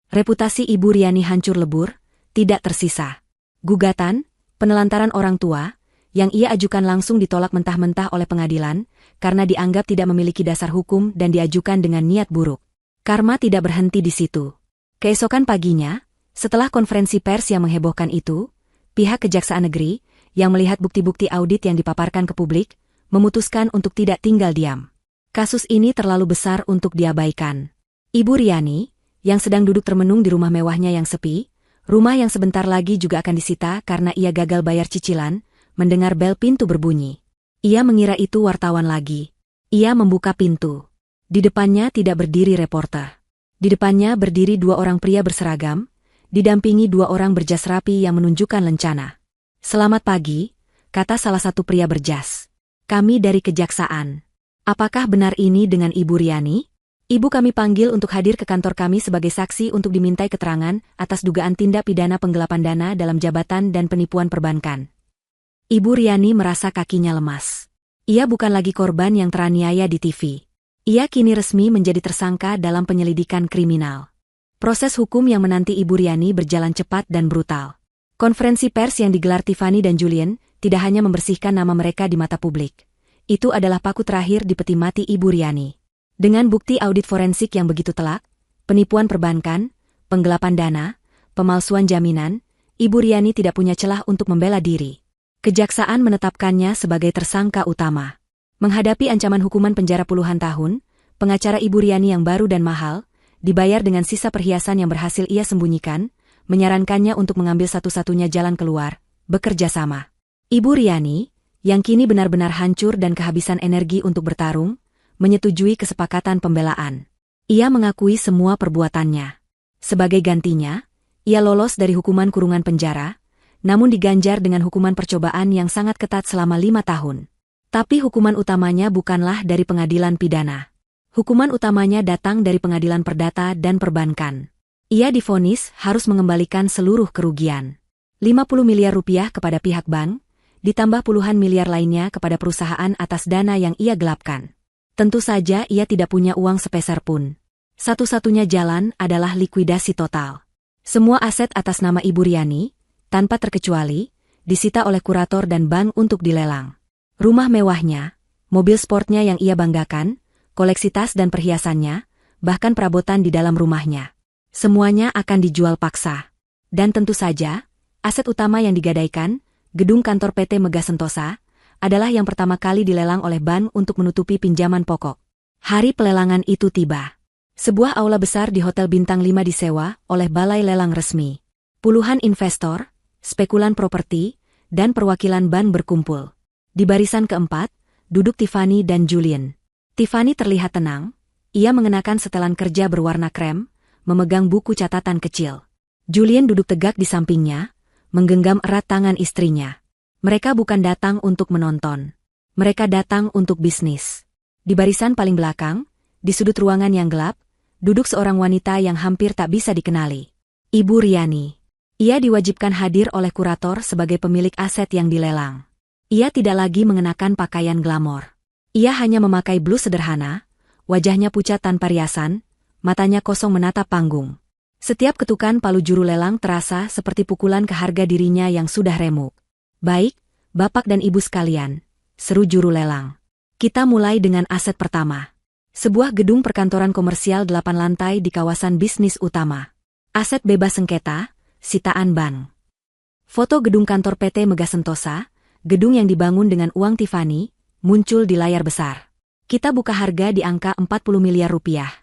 Reputasi Ibu Riani hancur lebur, tidak tersisa. Gugatan, penelantaran orang tua, yang ia ajukan langsung ditolak mentah-mentah oleh pengadilan, karena dianggap tidak memiliki dasar hukum dan diajukan dengan niat buruk. Karma tidak berhenti di situ. Keesokan paginya, setelah konferensi pers yang menghebohkan itu, pihak Kejaksaan Negeri, yang melihat bukti-bukti audit yang dipaparkan ke publik, memutuskan untuk tidak tinggal diam. Kasus ini terlalu besar untuk diabaikan. Ibu Riani, yang sedang duduk termenung di rumah mewahnya yang sepi, rumah yang sebentar lagi juga akan disita karena ia gagal bayar cicilan, mendengar bel pintu berbunyi. Ia mengira itu wartawan lagi. Ia membuka pintu. Di depannya tidak berdiri reporter. Di depannya berdiri 2 orang pria berseragam, didampingi 2 orang berjas rapi yang menunjukkan lencana. "Selamat pagi," kata salah satu pria berjas. "Kami dari Kejaksaan. Apakah benar ini dengan Ibu Riani? Ibu kami panggil untuk hadir ke kantor kami sebagai saksi untuk dimintai keterangan atas dugaan tindak pidana penggelapan dana dalam jabatan dan penipuan perbankan." Ibu Riani merasa kakinya lemas. Ia bukan lagi korban yang teraniaya di TV. Ia kini resmi menjadi tersangka dalam penyelidikan kriminal. Proses hukum yang menanti Ibu Riani berjalan cepat dan brutal. Konferensi pers yang digelar Tiffany dan Julian tidak hanya membersihkan nama mereka di mata publik. Itu adalah paku terakhir di peti mati Ibu Riani. Dengan bukti audit forensik yang begitu telak, penipuan perbankan, penggelapan dana, pemalsuan jaminan, Ibu Riani tidak punya celah untuk membela diri. Kejaksaan menetapkannya sebagai tersangka utama. Menghadapi ancaman hukuman penjara puluhan tahun, pengacara Ibu Riani yang baru dan mahal, dibayar dengan sisa perhiasan yang berhasil ia sembunyikan, menyarankannya untuk mengambil satu-satunya jalan keluar, bekerja sama. Ibu Riani, yang kini benar-benar hancur dan kehabisan energi untuk bertarung, menyetujui kesepakatan pembelaan. Ia mengakui semua perbuatannya. Sebagai gantinya, ia lolos dari hukuman kurungan penjara, namun diganjar dengan hukuman percobaan yang sangat ketat selama 5 tahun. Tapi hukuman utamanya bukanlah dari pengadilan pidana. Hukuman utamanya datang dari pengadilan perdata dan perbankan. Ia divonis harus mengembalikan seluruh kerugian. 50 miliar rupiah kepada pihak bank, ditambah puluhan miliar lainnya kepada perusahaan atas dana yang ia gelapkan. Tentu saja ia tidak punya uang sepeser pun. Satu-satunya jalan adalah likuidasi total. Semua aset atas nama Ibu Riani, tanpa terkecuali, disita oleh kurator dan bank untuk dilelang. Rumah mewahnya, mobil sportnya yang ia banggakan, koleksi tas dan perhiasannya, bahkan perabotan di dalam rumahnya. Semuanya akan dijual paksa. Dan tentu saja, aset utama yang digadaikan, gedung kantor PT Megah Sentosa, adalah yang pertama kali dilelang oleh bank untuk menutupi pinjaman pokok. Hari pelelangan itu tiba. Sebuah aula besar di Hotel Bintang 5 disewa oleh balai lelang resmi. Puluhan investor, spekulan properti, dan perwakilan bank berkumpul. Di barisan keempat, duduk Tiffany dan Julian. Tiffany terlihat tenang, ia mengenakan setelan kerja berwarna krem, memegang buku catatan kecil. Julian duduk tegak di sampingnya, menggenggam erat tangan istrinya. Mereka bukan datang untuk menonton. Mereka datang untuk bisnis. Di barisan paling belakang, di sudut ruangan yang gelap, duduk seorang wanita yang hampir tak bisa dikenali. Ibu Riani. Ia diwajibkan hadir oleh kurator sebagai pemilik aset yang dilelang. Ia tidak lagi mengenakan pakaian glamor. Ia hanya memakai blus sederhana, wajahnya pucat tanpa riasan, matanya kosong menatap panggung. Setiap ketukan palu juru lelang terasa seperti pukulan ke harga dirinya yang sudah remuk. Baik, Bapak dan Ibu sekalian, seru juru lelang. Kita mulai dengan aset pertama. Sebuah gedung perkantoran komersial 8 lantai di kawasan bisnis utama. Aset bebas sengketa, sitaan bank. Foto gedung kantor PT Mega Sentosa, gedung yang dibangun dengan uang Tiffany, muncul di layar besar. Kita buka harga di angka 40 miliar rupiah.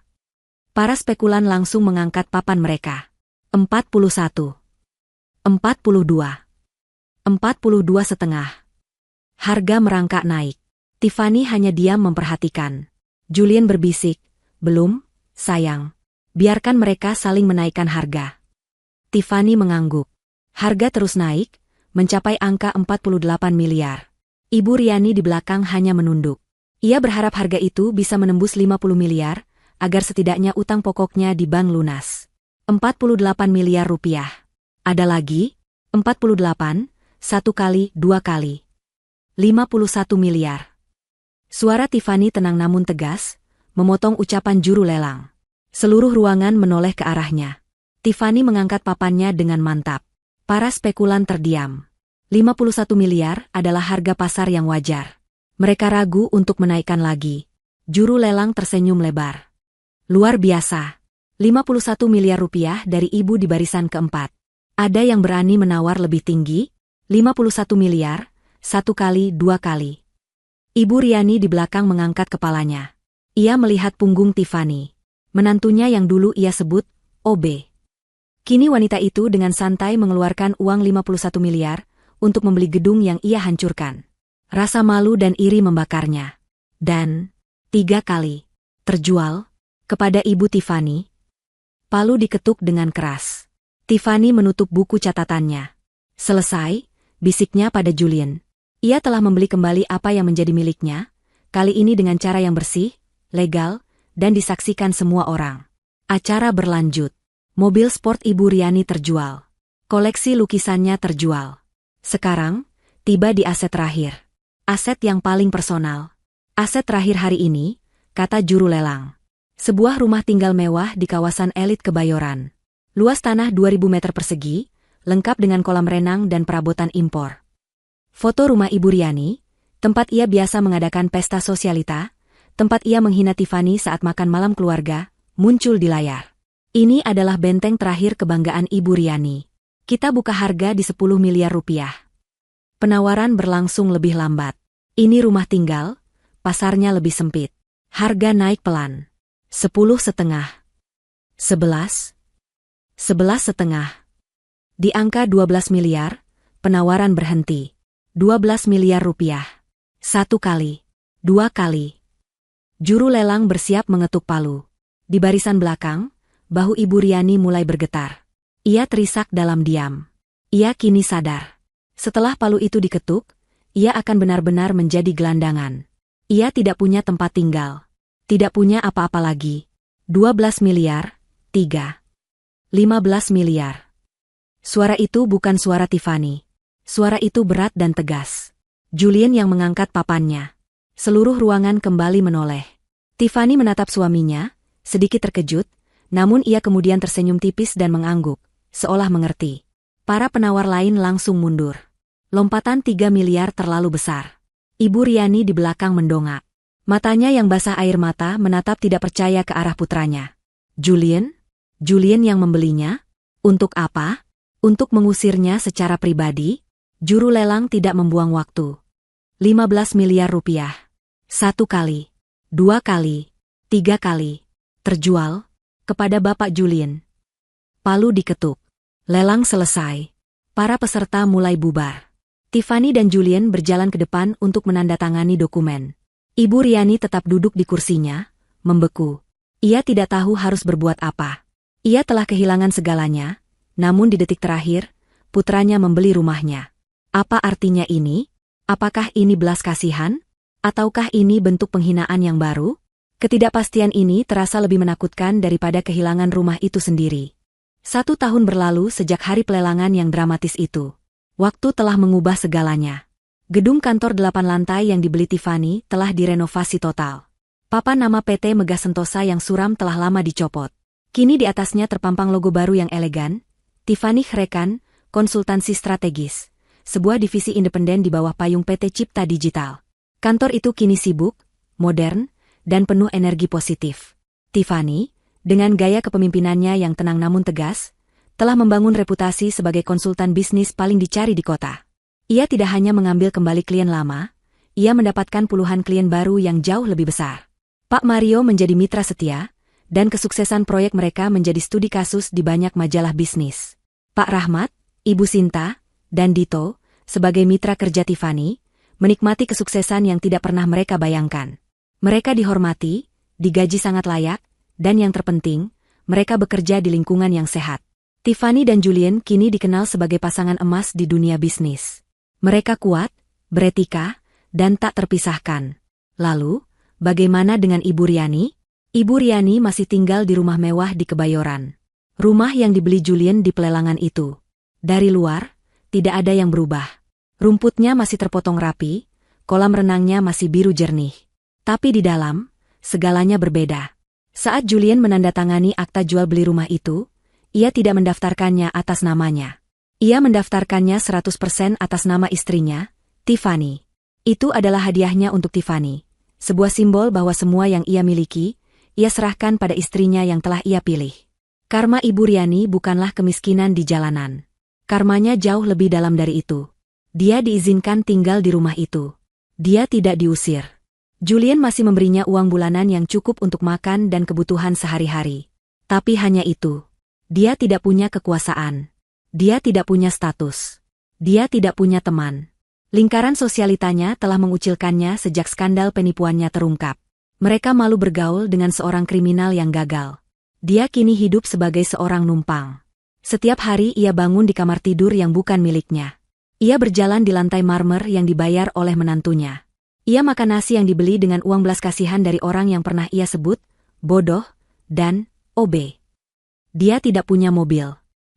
Para spekulan langsung mengangkat papan mereka. 41. 42. 42,5. Harga merangkak naik. Tiffany hanya diam memperhatikan. Julian berbisik, belum, sayang. Biarkan mereka saling menaikkan harga. Tiffany mengangguk. Harga terus naik, mencapai angka 48 miliar. Ibu Riani di belakang hanya menunduk. Ia berharap harga itu bisa menembus 50 miliar, agar setidaknya utang pokoknya di bank lunas. 48 miliar rupiah. Ada lagi? 48, 1 kali, 2 kali. 51 miliar. Suara Tiffany tenang namun tegas, memotong ucapan juru lelang. Seluruh ruangan menoleh ke arahnya. Tiffany mengangkat papannya dengan mantap. Para spekulan terdiam. 51 miliar adalah harga pasar yang wajar. Mereka ragu untuk menaikkan lagi. Juru lelang tersenyum lebar. Luar biasa. 51 miliar rupiah dari ibu di barisan keempat. Ada yang berani menawar lebih tinggi? 51 miliar, 1 kali, 2 kali. Ibu Riani di belakang mengangkat kepalanya. Ia melihat punggung Tiffany. Menantunya yang dulu ia sebut OB. Kini wanita itu dengan santai mengeluarkan uang 51 miliar untuk membeli gedung yang ia hancurkan. Rasa malu dan iri membakarnya. Dan 3 kali terjual kepada ibu Tiffany. Palu diketuk dengan keras. Tiffany menutup buku catatannya. Selesai, bisiknya pada Julian. Ia telah membeli kembali apa yang menjadi miliknya, kali ini dengan cara yang bersih, legal, dan disaksikan semua orang. Acara berlanjut. Mobil sport Ibu Riani terjual. Koleksi lukisannya terjual. Sekarang, tiba di aset terakhir. Aset yang paling personal. Aset terakhir hari ini, kata juru lelang. Sebuah rumah tinggal mewah di kawasan elit Kebayoran. Luas tanah 2000 meter persegi, lengkap dengan kolam renang dan perabotan impor. Foto rumah Ibu Riani, tempat ia biasa mengadakan pesta sosialita, tempat ia menghina Tiffany saat makan malam keluarga, muncul di layar. Ini adalah benteng terakhir kebanggaan Ibu Riani. Kita buka harga di 10 miliar rupiah. Penawaran berlangsung lebih lambat. Ini rumah tinggal, pasarnya lebih sempit. Harga naik pelan. 10,5. 11. 11,5. Di angka 12 miliar, penawaran berhenti. 12 miliar rupiah. 1 kali. 2 kali. Juru lelang bersiap mengetuk palu. Di barisan belakang, bahu Ibu Riani mulai bergetar. Ia terisak dalam diam. Ia kini sadar. Setelah palu itu diketuk, ia akan benar-benar menjadi gelandangan. Ia tidak punya tempat tinggal. Tidak punya apa-apa lagi. 12 miliar, 3. 15 miliar. Suara itu bukan suara Tiffany. Suara itu berat dan tegas. Julian yang mengangkat papannya. Seluruh ruangan kembali menoleh. Tiffany menatap suaminya, sedikit terkejut, namun ia kemudian tersenyum tipis dan mengangguk, seolah mengerti. Para penawar lain langsung mundur. Lompatan 3 miliar terlalu besar. Ibu Riani di belakang mendongak. Matanya yang basah air mata menatap tidak percaya ke arah putranya. Julian? Julian yang membelinya? Untuk apa? Untuk mengusirnya secara pribadi? Juru lelang tidak membuang waktu. 15 miliar rupiah. 1 kali. 2 kali. 3 kali. Terjual. Kepada Bapak Julien. Palu diketuk. Lelang selesai. Para peserta mulai bubar. Tiffany dan Julien berjalan ke depan untuk menandatangani dokumen. Ibu Riani tetap duduk di kursinya, membeku. Ia tidak tahu harus berbuat apa. Ia telah kehilangan segalanya, namun di detik terakhir, putranya membeli rumahnya. Apa artinya ini? Apakah ini belas kasihan? Ataukah ini bentuk penghinaan yang baru? Ketidakpastian ini terasa lebih menakutkan daripada kehilangan rumah itu sendiri. 1 tahun berlalu sejak hari pelelangan yang dramatis itu. Waktu telah mengubah segalanya. Gedung kantor 8 lantai yang dibeli Tiffany telah direnovasi total. Papan nama PT Megah Sentosa yang suram telah lama dicopot. Kini di atasnya terpampang logo baru yang elegan, Tiffany Khrekan, Konsultansi Strategis, sebuah divisi independen di bawah payung PT Cipta Digital. Kantor itu kini sibuk, modern, dan penuh energi positif. Tiffany, dengan gaya kepemimpinannya yang tenang namun tegas, telah membangun reputasi sebagai konsultan bisnis paling dicari di kota. Ia tidak hanya mengambil kembali klien lama, ia mendapatkan puluhan klien baru yang jauh lebih besar. Pak Mario menjadi mitra setia, dan kesuksesan proyek mereka menjadi studi kasus di banyak majalah bisnis. Pak Rahmat, Ibu Sinta, dan Dito, sebagai mitra kerja Tiffany, menikmati kesuksesan yang tidak pernah mereka bayangkan. Mereka dihormati, digaji sangat layak, dan yang terpenting, mereka bekerja di lingkungan yang sehat. Tiffany dan Julien kini dikenal sebagai pasangan emas di dunia bisnis. Mereka kuat, beretika, dan tak terpisahkan. Lalu, bagaimana dengan Ibu Riani? Ibu Riani masih tinggal di rumah mewah di Kebayoran. Rumah yang dibeli Julien di pelelangan itu. Dari luar, tidak ada yang berubah. Rumputnya masih terpotong rapi, kolam renangnya masih biru jernih. Tapi di dalam, segalanya berbeda. Saat Julien menandatangani akta jual beli rumah itu, ia tidak mendaftarkannya atas namanya. Ia mendaftarkannya 100% atas nama istrinya, Tiffany. Itu adalah hadiahnya untuk Tiffany. Sebuah simbol bahwa semua yang ia miliki, ia serahkan pada istrinya yang telah ia pilih. Karma Ibu Riani bukanlah kemiskinan di jalanan. Karmanya jauh lebih dalam dari itu. Dia diizinkan tinggal di rumah itu. Dia tidak diusir. Julien masih memberinya uang bulanan yang cukup untuk makan dan kebutuhan sehari-hari. Tapi hanya itu. Dia tidak punya kekuasaan. Dia tidak punya status. Dia tidak punya teman. Lingkaran sosialitanya telah mengucilkannya sejak skandal penipuannya terungkap. Mereka malu bergaul dengan seorang kriminal yang gagal. Dia kini hidup sebagai seorang numpang. Setiap hari ia bangun di kamar tidur yang bukan miliknya. Ia berjalan di lantai marmer yang dibayar oleh menantunya. Ia makan nasi yang dibeli dengan uang belas kasihan dari orang yang pernah ia sebut bodoh dan OB. Dia tidak punya mobil.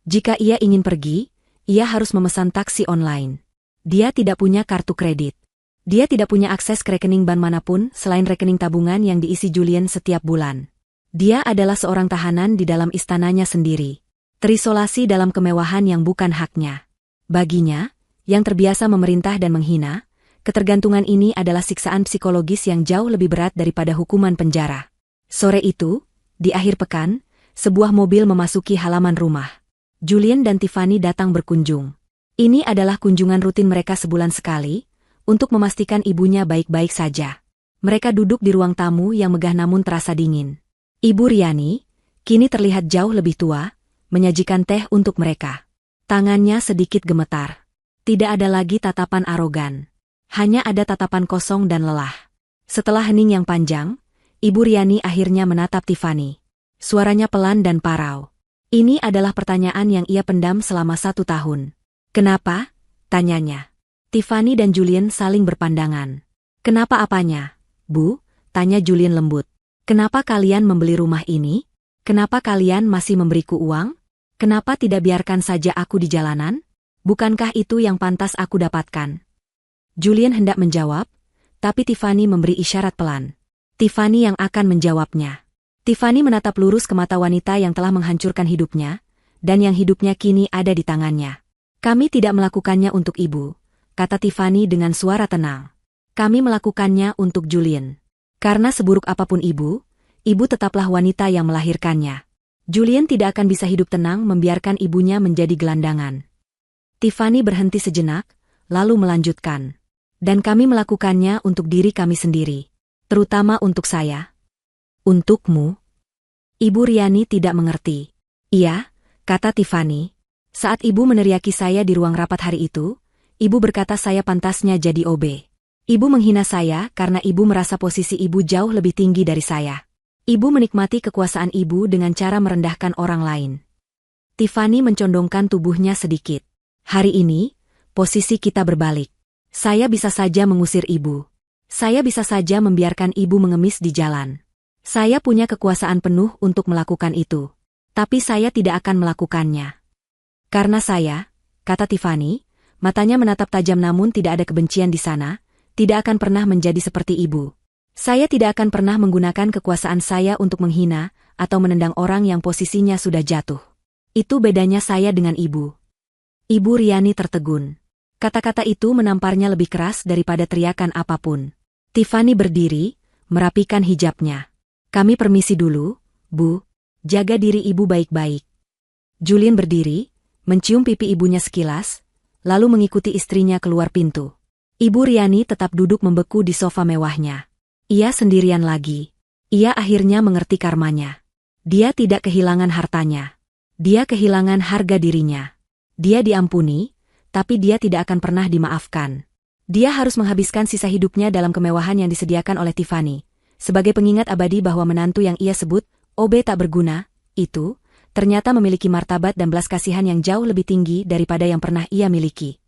Jika ia ingin pergi, ia harus memesan taksi online. Dia tidak punya kartu kredit. Dia tidak punya akses ke rekening bank manapun selain rekening tabungan yang diisi Julien setiap bulan. Dia adalah seorang tahanan di dalam istananya sendiri. Terisolasi dalam kemewahan yang bukan haknya. Baginya, yang terbiasa memerintah dan menghina, ketergantungan ini adalah siksaan psikologis yang jauh lebih berat daripada hukuman penjara. Sore itu, di akhir pekan, sebuah mobil memasuki halaman rumah. Julien dan Tiffany datang berkunjung. Ini adalah kunjungan rutin mereka sebulan sekali, untuk memastikan ibunya baik-baik saja. Mereka duduk di ruang tamu yang megah namun terasa dingin. Ibu Riani, kini terlihat jauh lebih tua, menyajikan teh untuk mereka. Tangannya sedikit gemetar. Tidak ada lagi tatapan arogan. Hanya ada tatapan kosong dan lelah. Setelah hening yang panjang, Ibu Riani akhirnya menatap Tiffany. Suaranya pelan dan parau. Ini adalah pertanyaan yang ia pendam selama 1 tahun. Kenapa? Tanyanya. Tiffany dan Julien saling berpandangan. Kenapa apanya? Bu, tanya Julien lembut. Kenapa kalian membeli rumah ini? Kenapa kalian masih memberiku uang? Kenapa tidak biarkan saja aku di jalanan? Bukankah itu yang pantas aku dapatkan? Julien hendak menjawab, tapi Tiffany memberi isyarat pelan. Tiffany yang akan menjawabnya. Tiffany menatap lurus ke mata wanita yang telah menghancurkan hidupnya, dan yang hidupnya kini ada di tangannya. Kami tidak melakukannya untuk ibu, kata Tiffany dengan suara tenang. Kami melakukannya untuk Julien. Karena seburuk apapun ibu tetaplah wanita yang melahirkannya. Julien tidak akan bisa hidup tenang membiarkan ibunya menjadi gelandangan. Tiffany berhenti sejenak, lalu melanjutkan. Dan kami melakukannya untuk diri kami sendiri. Terutama untuk saya. Untukmu. Ibu Riani tidak mengerti. Iya, kata Tiffany. Saat ibu meneriaki saya di ruang rapat hari itu, ibu berkata saya pantasnya jadi OB. Ibu menghina saya karena ibu merasa posisi ibu jauh lebih tinggi dari saya. Ibu menikmati kekuasaan ibu dengan cara merendahkan orang lain. Tiffany mencondongkan tubuhnya sedikit. Hari ini, posisi kita berbalik. Saya bisa saja mengusir ibu. Saya bisa saja membiarkan ibu mengemis di jalan. Saya punya kekuasaan penuh untuk melakukan itu. Tapi saya tidak akan melakukannya. Karena saya, kata Tiffany, matanya menatap tajam namun tidak ada kebencian di sana, tidak akan pernah menjadi seperti ibu. Saya tidak akan pernah menggunakan kekuasaan saya untuk menghina atau menendang orang yang posisinya sudah jatuh. Itu bedanya saya dengan ibu. Ibu Riani tertegun. Kata-kata itu menamparnya lebih keras daripada teriakan apapun. Tiffany berdiri, merapikan hijabnya. Kami permisi dulu, Bu. Jaga diri ibu baik-baik. Julien berdiri, mencium pipi ibunya sekilas, lalu mengikuti istrinya keluar pintu. Ibu Riani tetap duduk membeku di sofa mewahnya. Ia sendirian lagi. Ia akhirnya mengerti karmanya. Dia tidak kehilangan hartanya. Dia kehilangan harga dirinya. Dia diampuni, tapi dia tidak akan pernah dimaafkan. Dia harus menghabiskan sisa hidupnya dalam kemewahan yang disediakan oleh Tiffany, sebagai pengingat abadi bahwa menantu yang ia sebut OB tak berguna, itu ternyata memiliki martabat dan belas kasihan yang jauh lebih tinggi daripada yang pernah ia miliki.